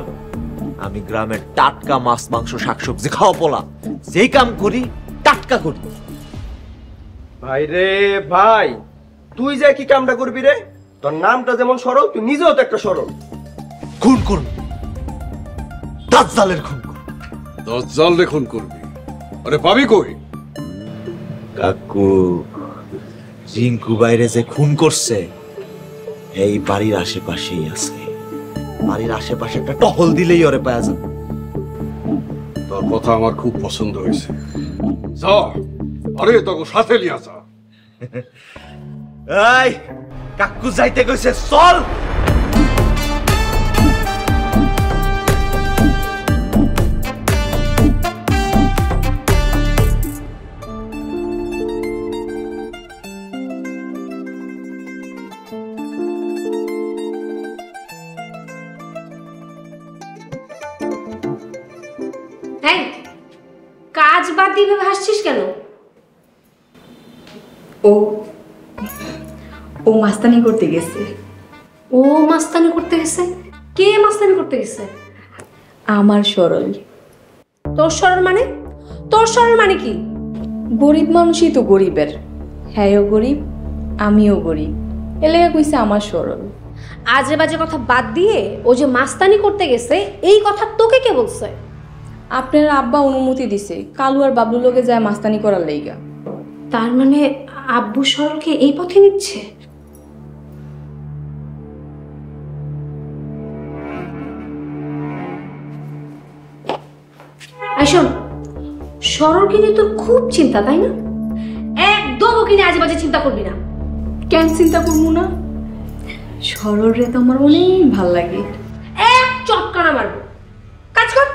আমি গ্রামের টাটকা মাছ মাংস শাকসবজি খাওয়া পোলা, যেই কাম করি টাটকা করি। ভাই রে ভাই, তুই যে কি কামটা করবি রে? তোর নামটা যেমন সরল, তুই নিজেও তো একটা সরল। খুন করুন, দাজ্জালের খুন করুন। দজ্জাল রে খুন করবি? আরে পাবি কই? কাকু, রিঙ্কু বাইরে যে খুন করছে এই বাড়ির আশেপাশেই আছে। বাড়ির আশেপাশে একটা টহল দিলেই ওরে পাওয়া যাবে। তোর কথা আমার খুব পছন্দ হয়েছে। যা, আরে তোকে সাথে নিয়ে যা। এই কাকু যাইতে কইছে, চল। হ্যাঁ, কাজ বাদ দিয়ে ভেবে হাসছিস কেন? ও মাস্তানি করতে গেছে। ও মাস্তানি করতে গেছে? কে মাস্তানি করতে গেছে? আমার সরল। তোর সরল মানে? তোর সরল মানে কি? গরিব মানুষই তো গরিবের, হ্যাঁও গরিব আমিও গরিব, এলাকা কইছে আমার সরল। আজে বাজে কথা বাদ দিয়ে ও যে মাস্তানি করতে গেছে এই কথা তোকে কে বলছে? আপনার আব্বা অনুমতি দিছে কালু আর বাবলু লোকে যায় মাস্তানি করার লাইগা। তার মানে আব্বু সরলকে এই পথে নিচ্ছে? শোন, সরলকে নিয়ে তোর খুব চিন্তা, তাই না? একদম ওকে নিয়ে আজে বাজে চিন্তা করবি না। কেন চিন্তা করবো না? সরল রে তো আমার অনেক ভাল লাগে। এক চটকানা মারবো, কাজ কর।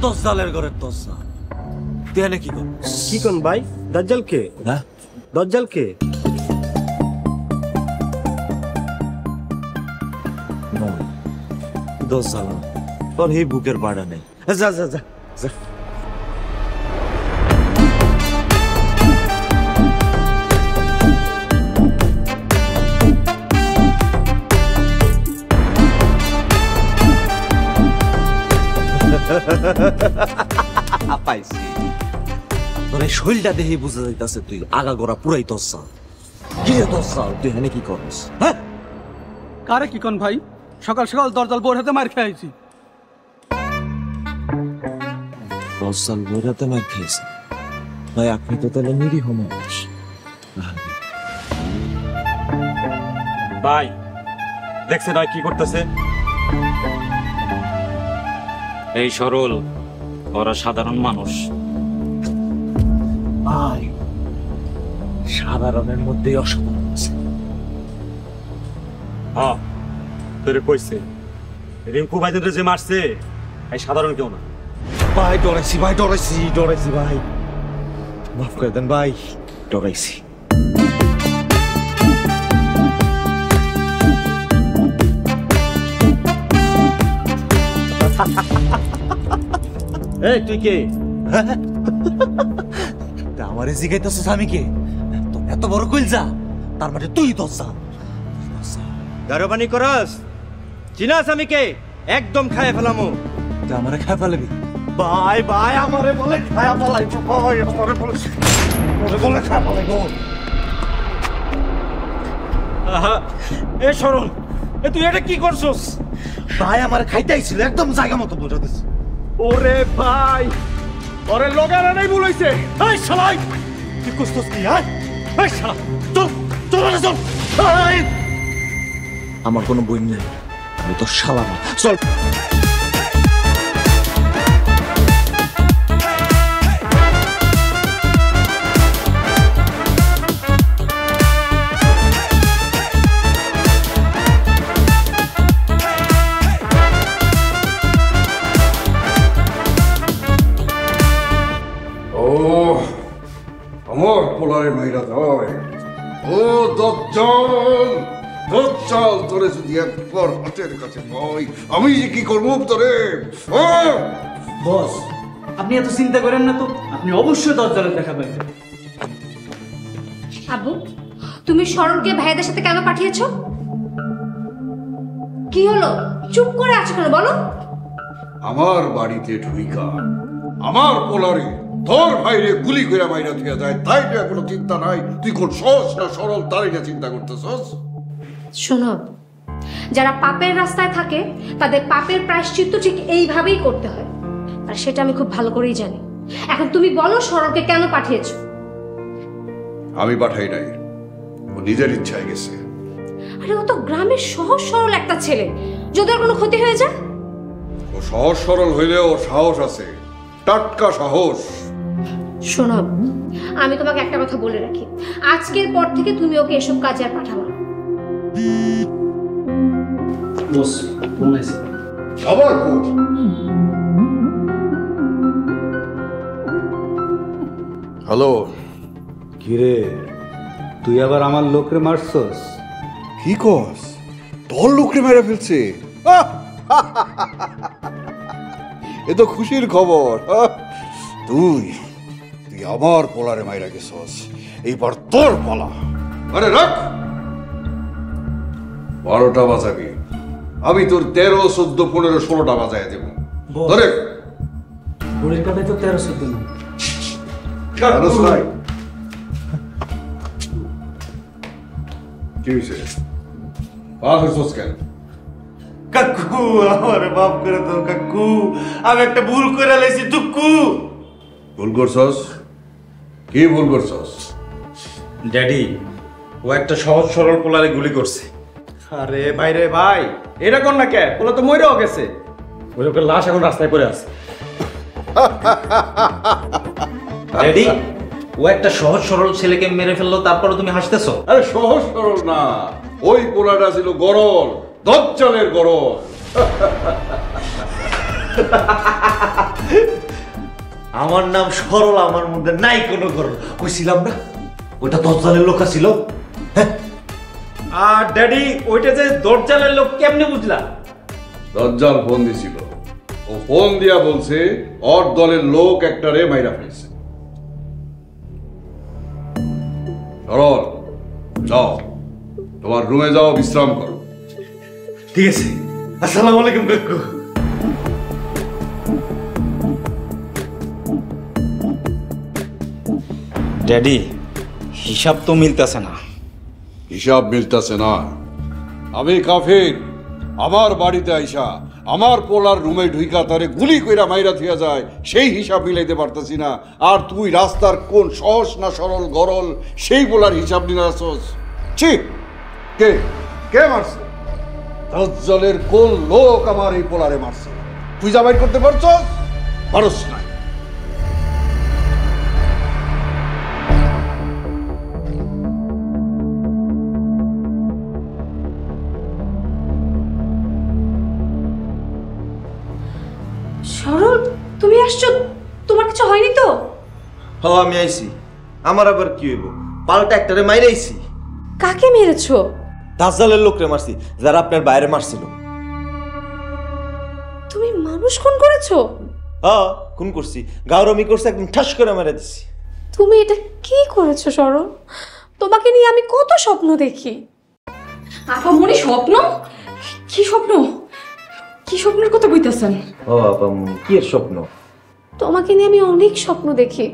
দজ্জালের ঘরের দজ্জাল দেনে কি কর? কি কোন ভাই? দাজ্জাল কে? না দজ্জাল কে? দজ্জাল তোর এই বুকের পাড়া নেই। যা যা যা যা। পাইছি তোর এই শৈলটা দেখে বুঝা যাইতাছে তুই আগা গোড়া পুরাই দজ্জাল। কি রে দজ্জাল, তুই এখানে কি করস? হ্যাঁ কারে কি কোন ভাই? সকাল সকাল দরজাল বোর হাতে মার খাইছি। দজ্জাল বোর হাতে মার খাইছি ভাই? আপনি তো তাহলে নিরীহ মানুষ। ভাই দেখছে নয় কি করতেছে? এই সরল, ওরা সাধারণ মানুষ। ভাই সাধারণের মধ্যেই অসাধারণ আছে। হ্যাঁ তোরে কইছে, রিঙ্কু ভাইদের যে মারছে এই সাধারণ কেউ না। ভাই ডরাইছি ভাই, মাফ করে দেন ভাই, ডরাইছি। এই তুই কে? আমারে জিগাইতেছিস আমি কে? তোর এত বড় কইলজা, তার মানে তুই দজ্জা। দারোবানি করস, চিনাস আমি কে? একদম খায় ফেলামো। তুই আমারে খায় ফেলাবি? ভাই ভাই আমারে বলে খায় ফেলাই, ভাই আমারে বলে খায় ফেলাই গো। এ সরল, এ তুই এটা কি করছস? ভাই আমারে খাইতে আইছিল, একদম জায়গা মতো বোঝা দিস। ওরে ভাই, ওরে লোকেরা নাই বলাইছে। এই শালাই তুই কষ্টস কি? হ্যাঁ এই শালা চল চল চল। আমার কোনো বই নেই, আমি তো শালা না। চল আমার পোলারে মাইরা যায়। ও দজ্জাল, দজ্জাল, তোরে যদি একবার হাতের কাছে পাই আমি যে কি করবো তোরে। বস আপনি এত চিন্তা করেন না তো, আপনি অবশ্যই দরজালের দেখা পাবেন। আব্বু, তুমি সরলকে ভাইয়াদের সাথে কেন পাঠিয়েছো? কি হলো, চুপ করে আছো কেন বলো? আমার বাড়িতে ঢুইকা আমার পোলারে তোর ভাইরে গুলি করে মাইরা থেকে যায়, তাই না কোনো চিন্তা নাই? তুই কোন সহজ না সরল তারই না চিন্তা করতেছস? শোনো, যারা পাপের রাস্তায় থাকে তাদের পাপের প্রায়শ্চিত্ত ঠিক এইভাবেই করতে হয়, আর সেটা আমি খুব ভালো করেই জানি। এখন তুমি বলো সরলকে কেন পাঠিয়েছো? আমি পাঠাই নাই, ও নিজের ইচ্ছায় গেছে। আরে ও তো গ্রামের সহজ সরল একটা ছেলে, যদি ওর কোনো ক্ষতি হয়ে যায়? ও সহজ সরল হইলেও সাহস আছে, টাটকা সাহস। শোনো, আমি তোমাকে একটা কথা বলে রাখি, আজকের পর থেকে তুমি ওকে এসব কাজে আর পাঠাবো না। বস ফোন আছে। আবার ফোন? হ্যালো। কিরে, তুই আবার আমার লোকরে মারছস? কি কস? তোর লোকরে মেরে ফেলছে? এ তো খুশির খবর। তুই আমার পোলারে মাইরা গেছস, এইবার তোর পালা। আরে রাখ, 12টা বাজাবি, আমি তোর 13, 14, 15, 16টা বাজায় দেব। ধরে ঘড়ির কাটায় তো 13, 14 না। কি হয়েছে? পাস হচ্ছস কেন? কাকু আমার মাফ করে দাও কাকু, আমি একটা ভুল করে লাইছি টুকু। ভুল করছস? কি ভুল করছস? ড্যাডি, ও একটা সহজ সরল পোলারে গুলি করছে। আরে ভাই রে ভাই, এটা কোন না কে? ওলা তো মইরাও গেছে। ওই লোকের লাশ এখন রাস্তায় পড়ে আছে। ড্যাডি, ও একটা সহজ সরল ছেলেকে মেরে ফেললো, তারপরে তুমি হাসতেছো? আরে সহজ সরল না, ওই পোলাটা ছিল গরল, দজ্জালের গরল। আমার নাম সরল, আমার মধ্যে নাই কোনো গরল। কইছিলাম না ওটা দজ্জালের লোক ছিল। আর ড্যাডি, ওইটা যে দজ্জালের লোক কেমনে বুঝলা? দজ্জাল ফোন দিছিল, ও ফোন দিয়া বলছে ওর দলের লোক একটারে মাইরা ফেলছে। সরল, যাও তোমার রুমে যাও, বিশ্রাম করো। ঠিক আছে, আসসালামু আলাইকুম কাকু। ড্যাডি, হিসাব তো মিলতেছে না। হিসাব মিলতেছে না? আমি কাফির, আমার বাড়িতে আইসা আমার পোলার রুমে ঢুইকা তারে গুলি কইরা মাইরা থিয়া যায়, সেই হিসাব মিলাইতে পারতেছি না। আর তুই রাস্তার কোন সহজ না সরল গরল সেই পোলার হিসাব নিয়ে আসছস? ছি, কে কে মারছে? দজ্জালের কোন লোক আমার এই পোলারে মারছে? খুঁজা বাইর করতে পারছস? পারস না। সরল, তুমি আসছো? তোমার কিছু হয়নি তো? হ আমি আইছি। আমার আবার কি হইব? পাল্টা একটারে মাইরে আইছি। কাকে মেরেছো? দাজ্জালের লোকরে মারছি, যারা আপনার বাইরে মারছিল। তুমি মানুষ খুন করেছো? হ্যাঁ, খুন করছি। গাওরমি করছে, একদম ঠাস করে মেরে দিছি। তুমি এটা কি করেছো সরল? তোমাকে নিয়ে আমি কত স্বপ্ন দেখি। আপা মনে স্বপ্ন? কি স্বপ্ন? কি স্বপ্নের কথা কইতাছেন? ও আপা, কি এর স্বপ্ন? তোমাকে নিয়ে আমি অনেক স্বপ্ন দেখি।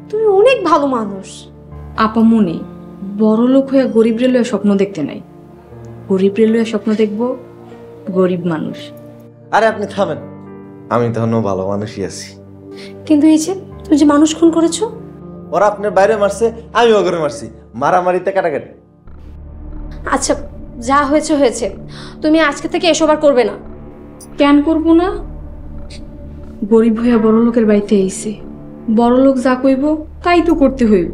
তুমি অনেক ভালো মানুষ। আপা মনে বড় লোক হয়ে গরিব রেলওয়ে স্বপ্ন দেখতে নাই। গরিব রেলওয়ে স্বপ্ন দেখবো গরিব মানুষ। আরে আপনি থামেন, আমি তখনও ভালো মানুষই আছি। কিন্তু এই যে তুমি যে মানুষ খুন করেছো, ওরা আপনার বাইরে মারছে, আমি ওগরে মারছি, মারামারিতে কাটাকাটি। আচ্ছা যা হয়েছে হয়েছে, তুমি আজকে থেকে এসব আর করবে না। কেন করবো না? গরিব হইয়া বড় লোকের বাড়িতে আইছে, বড় লোক যা কইব তাই তো করতে হইব।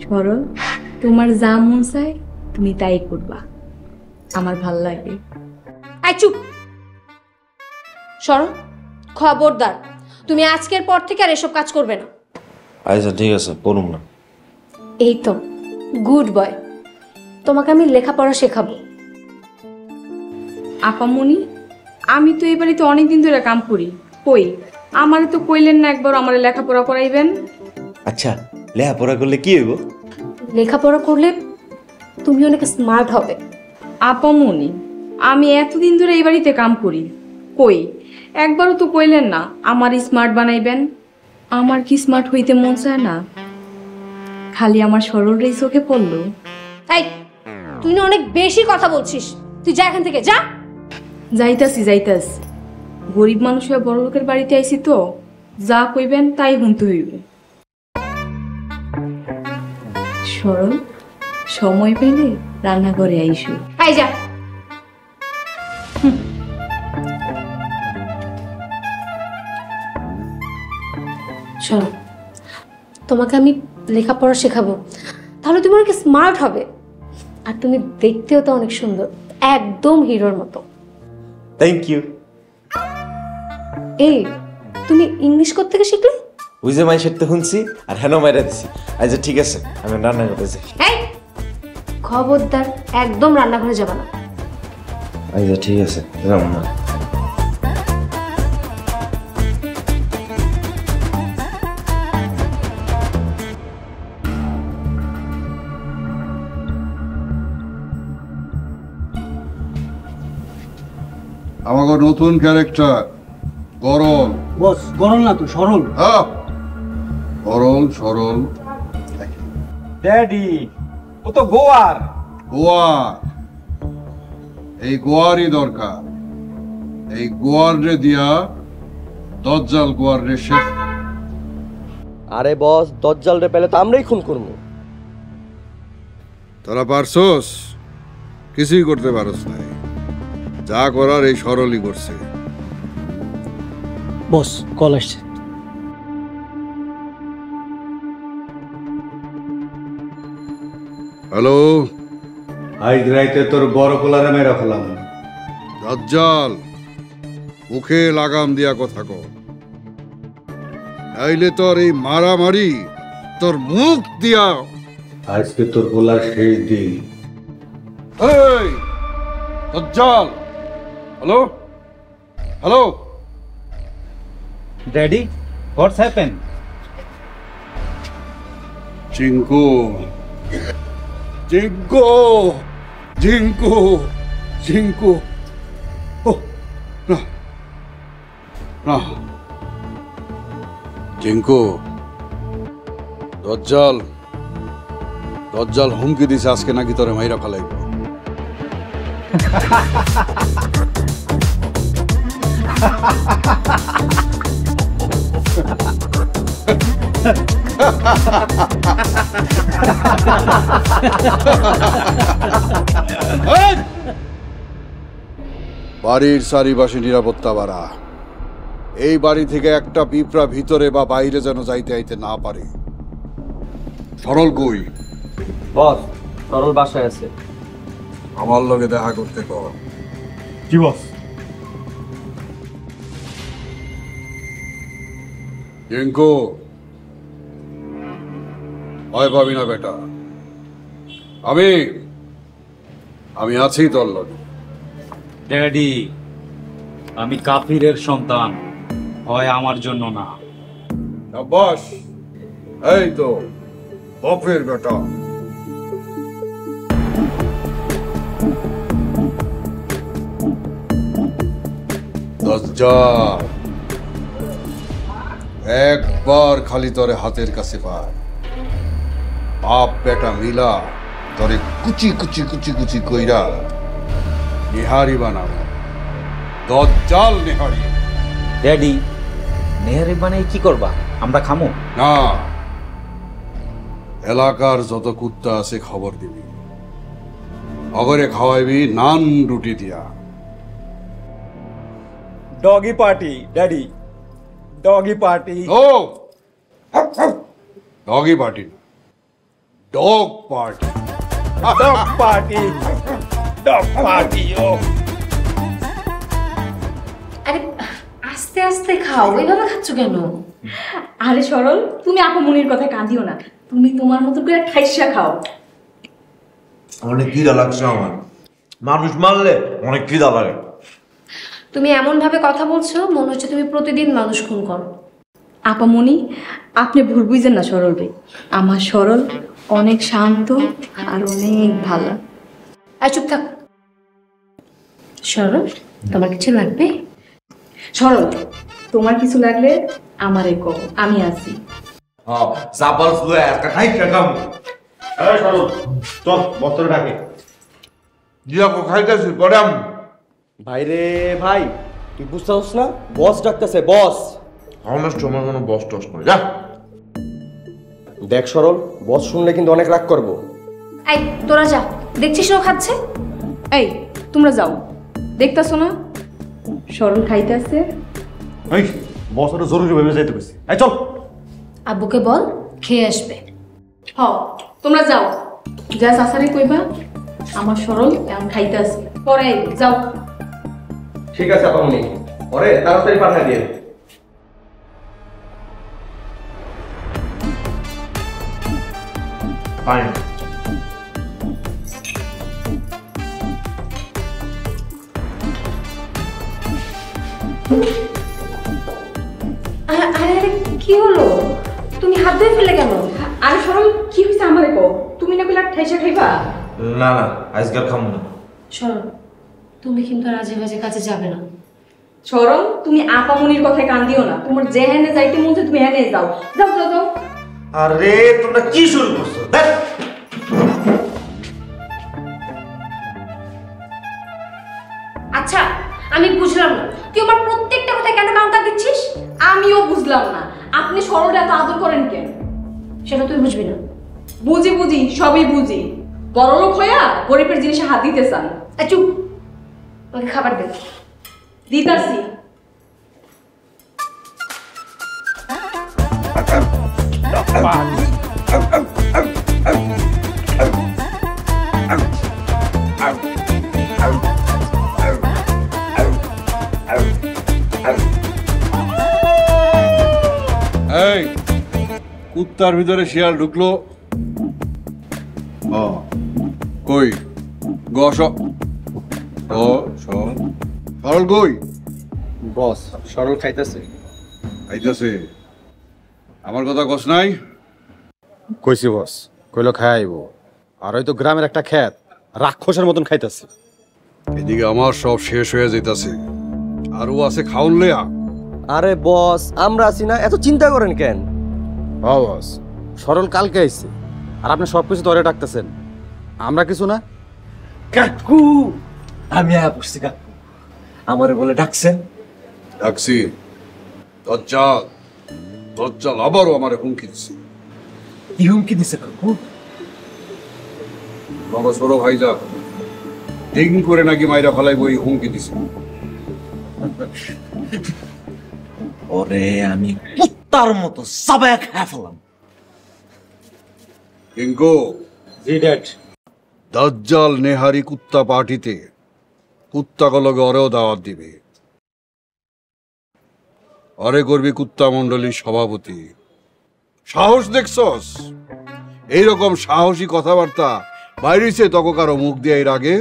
সরল, তোমার যা মন চায় তুমি তাই করবা, আমার ভাল লাগে। এই চুপ! সরল, খবরদার, তুমি আজকের পর থেকে আর এসব কাজ করবে না। আচ্ছা ঠিক আছে, পড়ুম না। এই তো গুড বয়, তোমাকে আমি লেখাপড়া শেখাবো। আপামনি, আমি তো এই বাড়িতে অনেকদিন ধরে কাম করি, কই আমারে তো কইলেন না একবার আমারে লেখাপড়া করাইবেন। আচ্ছা, লেখাপড়া করলে কি হইব? লেখাপড়া করলে তুমি অনেক স্মার্ট হবে। আপামনি, আমি এতদিন ধরে এই বাড়িতে কাম করি, কই একবারও তো কইলেন না আমার স্মার্ট বানাইবেন। আমার কি স্মার্ট হইতে মন চায় না? খালি আমার সরল রেই চোখে পড়লো। এই, তুই না অনেক বেশি কথা বলছিস, তুই যা এখান থেকে যা। যাইতাছি যাইতাছি, গরিব মানুষ হয়ে বড় লোকের বাড়িতে আইছি তো, যা কইবেন তাই শুনতে হইব। সরল, সময় পেলে রান্নাঘরে আইসো। এই যা। শোনো, তোমাকে আমি লেখাপড়া শেখাবো, তাহলে তুমি অনেক স্মার্ট হবে, আর তুমি দেখতেও তো অনেক সুন্দর, একদম হিরোর মতো। Thank you. এই, তুমি ইংলিশ কোত্থেকে শিখলে? ওই যে মাই সেটা শুনছি আর হেন মাইরা দিছি। আচ্ছা ঠিক আছে, আমি রান্না করতে যাই। এই, খবরদার একদম রান্নাঘরে যাবে না। আচ্ছা ঠিক আছে, রান্না। আমাকে নতুন ক্যারেক্টার গরল। বস, গরল না তো সরল। হ্যাঁ, গরল সরল। ড্যাডি, ও তো গোয়ার। গোয়া, এই গোয়ারই দরকার। এই গোয়ার রে দিয়া দজ্জাল গোয়ার রে শেষ। আরে বস, দজ্জাল রে পেলে তো আমরাই খুন করবো। তোরা পারছস? কিছুই করতে পারস নাই। যা করার এই সরলই করছে। বস, কল আসছে। হ্যালো, আজ রাইতে তোর বড় পোলারে মেরা ফেলাম। দজ্জাল, মুখে লাগাম দিয়া কথা কর, তাইলে তোর এই মারামারি তোর মুখ দিয়া। আজকে তোর পোলার শেষ দিন। এই দজ্জাল, hello hello. Daddy, what's happen? জিঙ্কু, জিঙ্কু, জিঙ্কু, জিঙ্কু। ও না না, জিঙ্কু, দজ্জাল, দজ্জাল হুমকি দিছে আজকে নাকি তোরে মাইরা ফেলাইব। বাড়ির চারিপাশে নিরাপত্তা বাড়া। এই বাড়ি থেকে একটা পিঁপড়া ভিতরে বা বাইরে যেন যাইতে আইতে না পারে। সরল কই? বস সরল বাসায় আছে। আমার লগে দেখা করতে কর। কি বস? রিঙ্কু, ভয় পাবি না বেটা, আমি আছি তোর লগে। ড্যাডি, আমি কাফিরের সন্তান, হয় আমার জন্য না। শাবাশ, এই তো বাপের বেটা। দজ্জাল, একবার খালি তোরে হাতের কাছে পায়, বাপ বেটা মিলা তোরে কুচি কুচি কুচি কুচি কইরা নিহারি বানাবো। দজ্জাল নেহারি। ড্যাডি, নেহারি বানাই কি করবা? আমরা খামো না, এলাকার যত কুত্তা আছে খবর দিবি, খবরে খাওয়াইবি নান রুটি দিয়া। Doggy party daddy, doggy party. ও ডগি পার্টি না, dog party. Dog party, dog party. ও আরে আস্তে আস্তে খাও, এভাবে খাচ্ছ কেন? আরে সরল, তুমি আপামনির কথা কাঁদিও না, তুমি তোমার মতো করে ঠাইসা খাও। অনেক খিদা লাগছে আমার, মানুষ মারলে অনেক খিদা লাগে। তুমি এমন ভাবে কথা বলছো মনে হচ্ছে তুমি প্রতিদিন মানুষ খুন করো। আপামনি, আপনি ভুল বুঝেন না সরল রে, আমার সরল অনেক শান্ত আর অনেক ভালো। আর চুপ থাক। সরল, তোমার কিছু লাগবে? সরল, তোমার কিছু লাগলে আমারে কও, আমি আছি। হ্যাঁ, চাপাল ফুলে একটা খাইছে কাম। এই সরল, চল বস্ত্র ডাকে। জিয়া কো খাইতেছি পড়াম। ভাই রে ভাই, তুই বুঝতেছিস না? বস ডাকতেছে, বস। আমার সময় কোনো বস টস করে যা। দেখ সরল, বস শুনলে কিন্তু অনেক রাগ করবো। এই তোরা যা, দেখছিস ও খাচ্ছে। এই তোমরা যাও, দেখতাছো না সরল খাইতেছে। এই বস ওটা জরুরি ভাবে যাইতে কইছি। এই চল। আব্বুকে বল খেয়ে আসবে। হ, তোমরা যাও, যা চাচারে কইবা আমার সরল এখন খাইতেছে, পরে আইবে, যাও। ঠিক আছে আপামনি, পরে তাড়াতাড়ি পাঠিয়ে দিয়ে। ফাইন। আরে আরে কি হলো? তুমি হাত ধুয়ে ফেলে কেন? আরে সরল, কি হইছে আমারে কও, তুমি না কইলা ঠাইসা খাইবা? না না, আজকাল খামু না। সরল, তুমি কিন্তু আর আজে বাজে কাজে যাবে না। সরল, তুমি আপামনির কথায় কান দিও না, তোমার যেখানে যাইতে মন চায় তুমি এখানে যাও, যাও যাও যাও। আরে তোমরা কি শুরু করছো? দেখ আচ্ছা, আমি বুঝলাম না তুই আমার প্রত্যেকটা কথায় কেন কাউন্টার দিচ্ছিস? আমিও বুঝলাম না, আপনি সরলটা এত আদর করেন কেন? সেটা তুই বুঝবি না। বুঝি বুঝি, সবই বুঝি, বড়লোক হইয়া গরিবের জিনিসে হাত দিতে চান। চুপ, ওকে খাবার দে। দিতাছি। এই কুত্তার ভিতরে শিয়াল ঢুকলো। কই গস সরল কই? বস সরল খাইতেছে। খাইতেছে? আমার কথা কস নাই? কইছি বস, কইলো খাই আইব। আর হয়তো গ্রামের একটা ক্ষেত রাক্ষসের মতন খাইতেছে। এদিকে আমার সব শেষ হয়ে যাইতাছে, আর ও আছে খাউন লেয়া। আরে বস, আমরা আছি না, এত চিন্তা করেন কেন? ও বস, সরল কালকে আইছে আর আপনি সবকিছু ধরে ডাকতেছেন, আমরা কিছু না। কাকু, আমি আয়া পড়ছি কাকু, আমারে বলে ডাকছেন। ডাকছি? দজ্জাল, দজ্জাল আবারও আমারে হুমকি দিচ্ছে। কি হুমকি দিছে কাকু? বাবা ছোট ভাই যা ডিং করে নাকি মাইরা ফেলাইব, এই হুমকি দিছে। ওরে আমি কুত্তার মতো সাবায়া খেয়ে ফেলাম। ইঙ্কো জি ড্যাড। দাজ্জাল নেহারি কুত্তা পার্টিতে কুত্তাগুলোকে ওরেও দাওয়াত দিবে। অরে করবি কুত্তা মণ্ডলীর সভাপতি। সাহস দেখছস? এইরকম সাহসী কথাবার্তা বাইরেছে তক কারো মুখ দিয়ে এর আগে?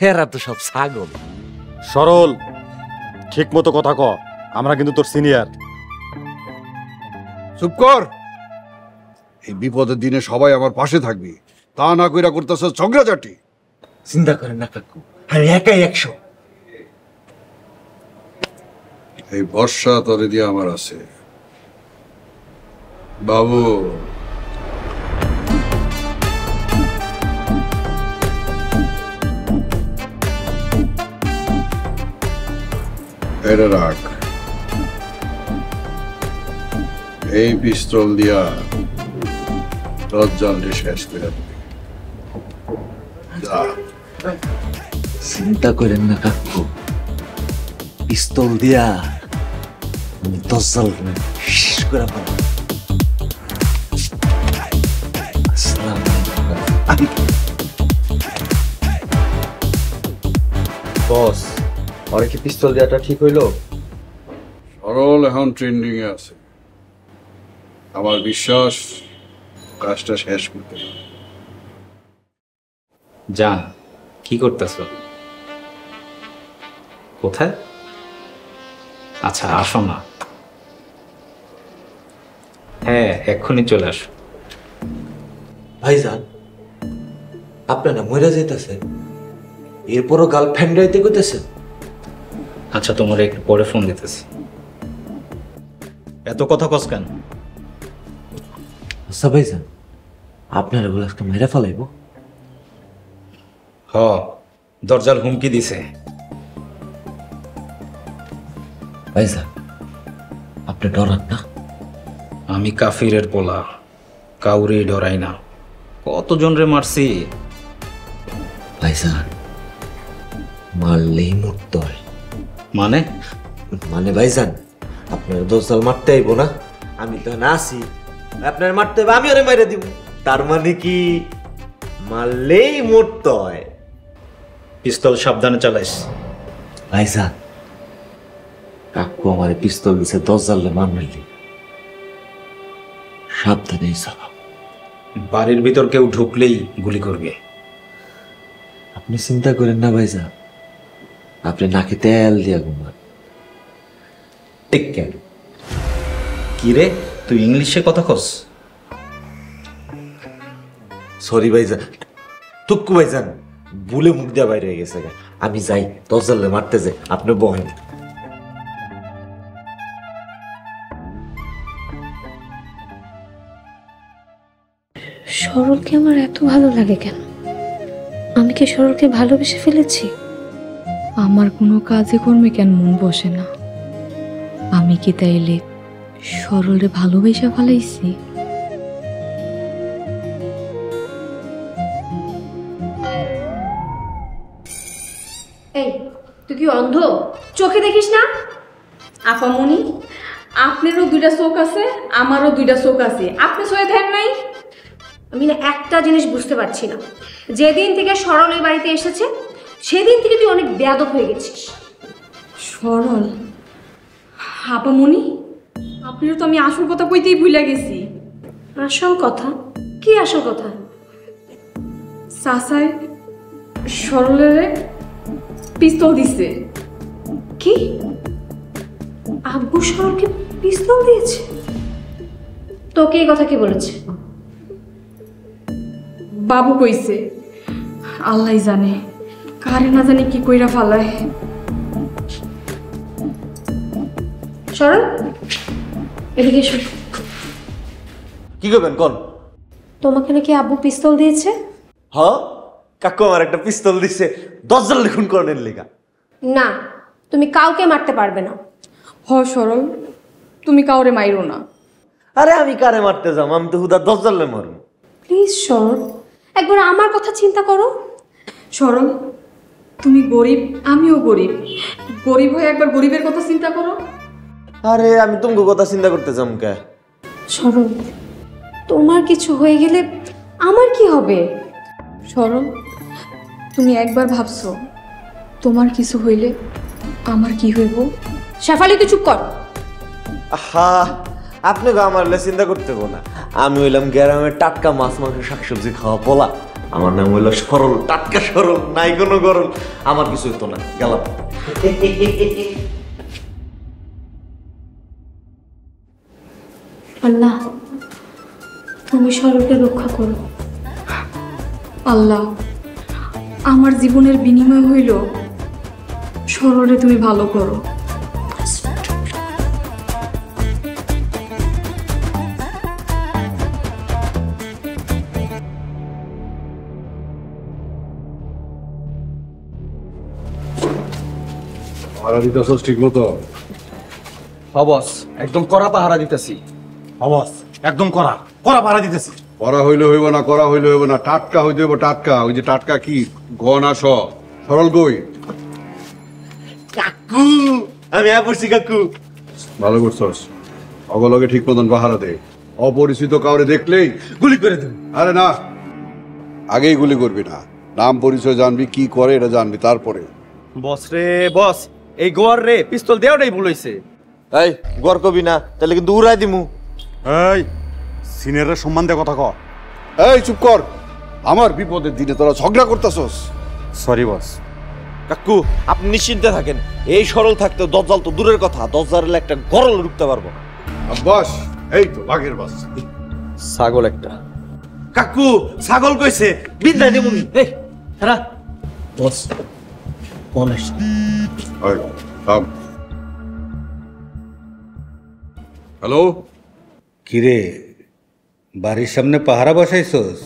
এরা তো সব ছাগল। সরল ঠিক মতো কথা ক, আমরা কিন্তু তোর সিনিয়র। চুপ কর। এই বিপদের দিনে সবাই আমার পাশে থাকবি, তা না কইরা করতেছ ঝগড়াঝাটি। চিন্তা করেন না কাকু, আমি একাই 100। এই বর্ষা তরে দিয়ে আমার আছে বাবু। এটা রাখ। এই পিস্তল দিয়া দাজ্জালকে শেষ করে দিবি। যা। চিন্তা করেন না কাকু, পিস্তল দিয়া আমি দাজ্জাল শেষ করে ফেলব। আসসালামু আলাইকুম। বস, ওরে কি পিস্তল দেওয়াটা ঠিক হইলো? সরল এখন ট্রেন্ডিং এ আছে, আমার বিশ্বাস কাজটা শেষ করতে। জান, কি করতেছ? কোথায়? আচ্ছা আসো না। হ্যাঁ এক্ষুনি চলে আসো। ভাইজান, আপনারা মরে যাইতেছেন, এরপরও গার্লফ্রেন্ড রাইতে করতেছেন? আচ্ছা তোমার একটু পরে ফোন দিতেছি। এত কথা কস কেন? আচ্ছা ভাইজান, আপনারা বলে আজকে মেরে ফেলাইব? হ, দরজাল হুমকি দিছে। ভাইজান, আপনি ডরান না? আমি কাফিরের পোলা, কাউরে ডরাই না। কতজন রে মারছি। ভাইজান, মারলেই মরতে হয়। মানে? মানে ভাইজান, আপনার দোষাল মারতে আইব না? আমি তো না আসি, আপনার মারতে হবে, আমি ওরে মাইরে দিব। তার মানে কি মারলেই মরতে হয়? পিস্তল সাবধানে চালাইস। ভাইজান, কাকু আমার পিস্তল দিছে 10 জালে মারলি, সাবধানে চালাও। বাড়ির ভিতর কেউ ঢুকলেই গুলি করবে। আপনি চিন্তা করেন না ভাইজান, আপনি নাকে তেল দিয়া ঘুমান। ঠিক কেন? কি রে, তুই ইংলিশে কথা কস? সরি ভাইজান, টুকু ভাইজান, ভুলে মুখ দিয়া বাইরে হয়ে গেছে। আমি যাই, 10 জালে মারতে যাই, আপনি বহেন। সরলকে আমার এত ভালো লাগে কেন? আমি কি সরলকে ভালোবেসে ফেলেছি? আমার কোনো কাজে কর্মে কেন মন বসে না? আমি কি তাইলে সরলরে ভালোবাসা ফেলাইছি? এই, তুই কি অন্ধ? চোখে দেখিস না? আপামনি, আপনারও 2টা চোখ আছে, আমারও 2টা চোখ আছে, আপনি সয়ে থাকেন নাই? আমি না একটা জিনিস বুঝতে পারছি না, যেদিন থেকে সরল এই বাড়িতে এসেছে সেদিন থেকে তুই অনেক বেয়াদব হয়ে গেছিস। সরল? আপামনি, আপনারও তো আমি আসল কথা কইতেই ভুলে গেছি। আসল কথা? কি আসল কথা? চাচাই সরলের পিস্তল দিছে। কি? আব্বু সরলকে পিস্তল দিয়েছে? তোকে এই কথা কে বলেছে? বাবু কইছে। আল্লাহ জানে, কারে না জানি কি কইরা ফালায়। সরল, এদিকে এসো। কি করবেন কোন? তোমাকে নাকি আব্বু পিস্তল দিয়েছে? হ, কাকু আমার একটা পিস্তল দিছে 10 জালে খুন করার লেগা। না, তুমি কাউকে মারতে পারবে না। হ সরল, তুমি কাউরে মাইরো না। আরে আমি কারে মারতে যাম? আমি তো হুদা 10 জালে মারব। প্লিজ সরল, একবার আমার কথা চিন্তা করো। সরল, তুমি গরিব, আমিও গরিব। গরিব হয়ে একবার গরিবের কথা চিন্তা করো। আরে আমি তোমাকে কথা চিন্তা করতে যাম কে? সরল, তোমার কিছু হয়ে গেলে আমার কি হবে? সরল, তুমি একবার ভাবছো তোমার কিছু হইলে আমার কি হইব? শেফালি তুই চুপ কর। আহা, আপনি আমার চিন্তা করতে গো না। আমি হইলাম গ্রামের টাটকা মাছ মাংস শাকসবজি খাওয়া পোলা। আমার নাম হইল সরল, টাটকা সরল, নাই কোনো গরল। আমার কিছু হইতো না, গেলাম। আল্লাহ, তুমি সরলকে রক্ষা করো। আল্লাহ, আমার জীবনের বিনিময় হইল সরলে তুমি ভালো করো। পাহারা দিতেছস ঠিক মতো? বস, একদম কড়া পাহারা দিতেছি। বস, একদম কড়া কড়া পাহারা দিতেছি। করা হইলে হইব না, করা হইলে হইব না, টাটকা হইতে হইব। টাটকা, ওই যে টাটকা কি গনা সরল কই? কাকু, আমি পড়ছি কাকু। ভালো করছস, অগলগে ঠিক মতন পাহারা দে। অপরিচিত কাউরে দেখলেই গুলি করে দেব। আরে না, আগেই গুলি করবি না, নাম পরিচয় জানবি, কি করে এটা জানবি, তারপরে। বস রে বস, এই গোয়ার রে পিস্তল দেওয়াটাই ভুল হইছে। এই গর কবি না, তাহলে কিন্তু উড়াই দিমু। এই সিনিয়রের সম্মান দিয়ে কথা ক। এই চুপ কর, আমার বিপদের দিনে তোরা ঝগড়া করতেছস। Sorry boss. কাকু, আপনি নিশ্চিন্তে থাকেন। এই সরল থাকতে দজ্জাল তো দূরের কথা, দজ্জালের একটা গরল ঢুকতে পারবো না। বাস, এই তো বাঘের বাস। ছাগল একটা। কাকু, ছাগল কইছে বিদ্যা দেবুনি। এই খারা বস, ফোন আসছে। হ্যালো, কিরে বাড়ির সামনে পাহারা বসাইছস?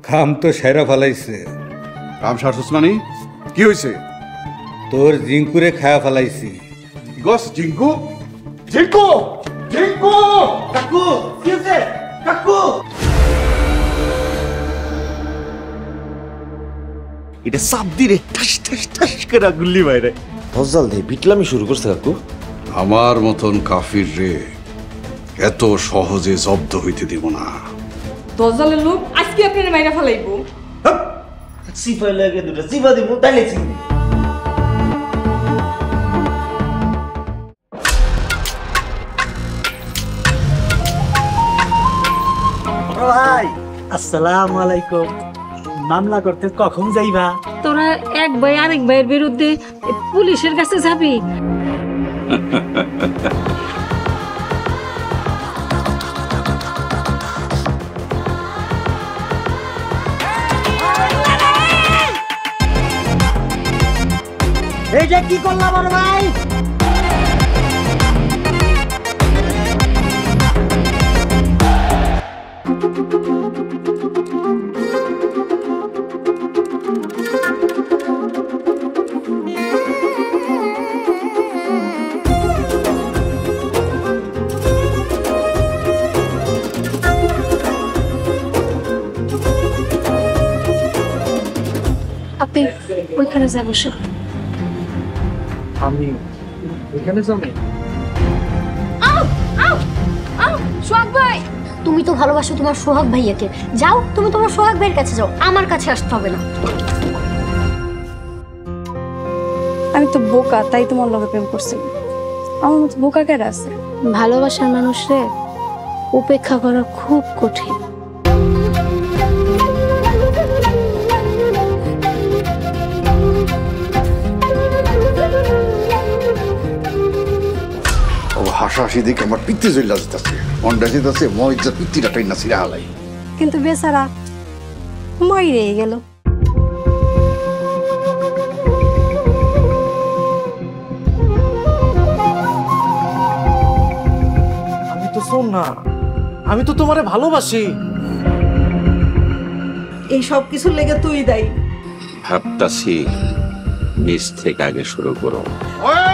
খাম তো সেরা ফেলাইছে। কাম সারছস মানে কি হয়েছে? তোর জিঙ্কুরে খায়া ফেলাইছি। গস জিঙ্কু, জিঙ্কু, জিঙ্কু! কাকু, কি হইছে? কাকু, এটা সাপ দিরে ঠাস ঠাস ঠাস করে গুল্লি বাইরে। দজ্জাল দিয়ে বিটলামি শুরু করছে কাকু। আমার মতন কাফির রে এত সহজে জব্দ হইতে দিব না। দজ্জালের লোক আজকে আপনার মাইরা ফেলাইবো। সিফা লাগে দুটো সিফা দিমু, তাইলে চিনবি। ভাই আসসালামু আলাইকুম। মামলা করতে কখন যাইবা? তোরা এক ভাই আরেক ভাইয়ের বিরুদ্ধে পুলিশের কাছে যাবি? এইটা কি করলা বড় ভাই? আপনি ওইখানে যাবো। আমি এখানে যাবো? সোহাগ ভাই, তুমি তো ভালোবাসো তোমার সোহাগ ভাইয়াকে। যাও, তুমি তোমার সোহাগ ভাইয়ের কাছে যাও, আমার কাছে আসতে হবে না। আমি তো বোকা, তাই তোমার লগে প্রেম করছি। আমার মতো বোকা কেন আছে? ভালোবাসার মানুষরে উপেক্ষা করা খুব কঠিন। হাসাহাসি দেখে আমার পিত্তি জইলা যেতেছে, মনটা যেতেছে মইজা পিত্তিটা টাইনা ছিঁড়া হালাই। কিন্তু বেচারা মরে গেল। আমি তো শোন না, আমি তো তোমারে ভালোবাসি। এই সব কিছুর লেগে তুই দায়ী। ভাবতাছি নিচ থেকে আগে শুরু করো। ওই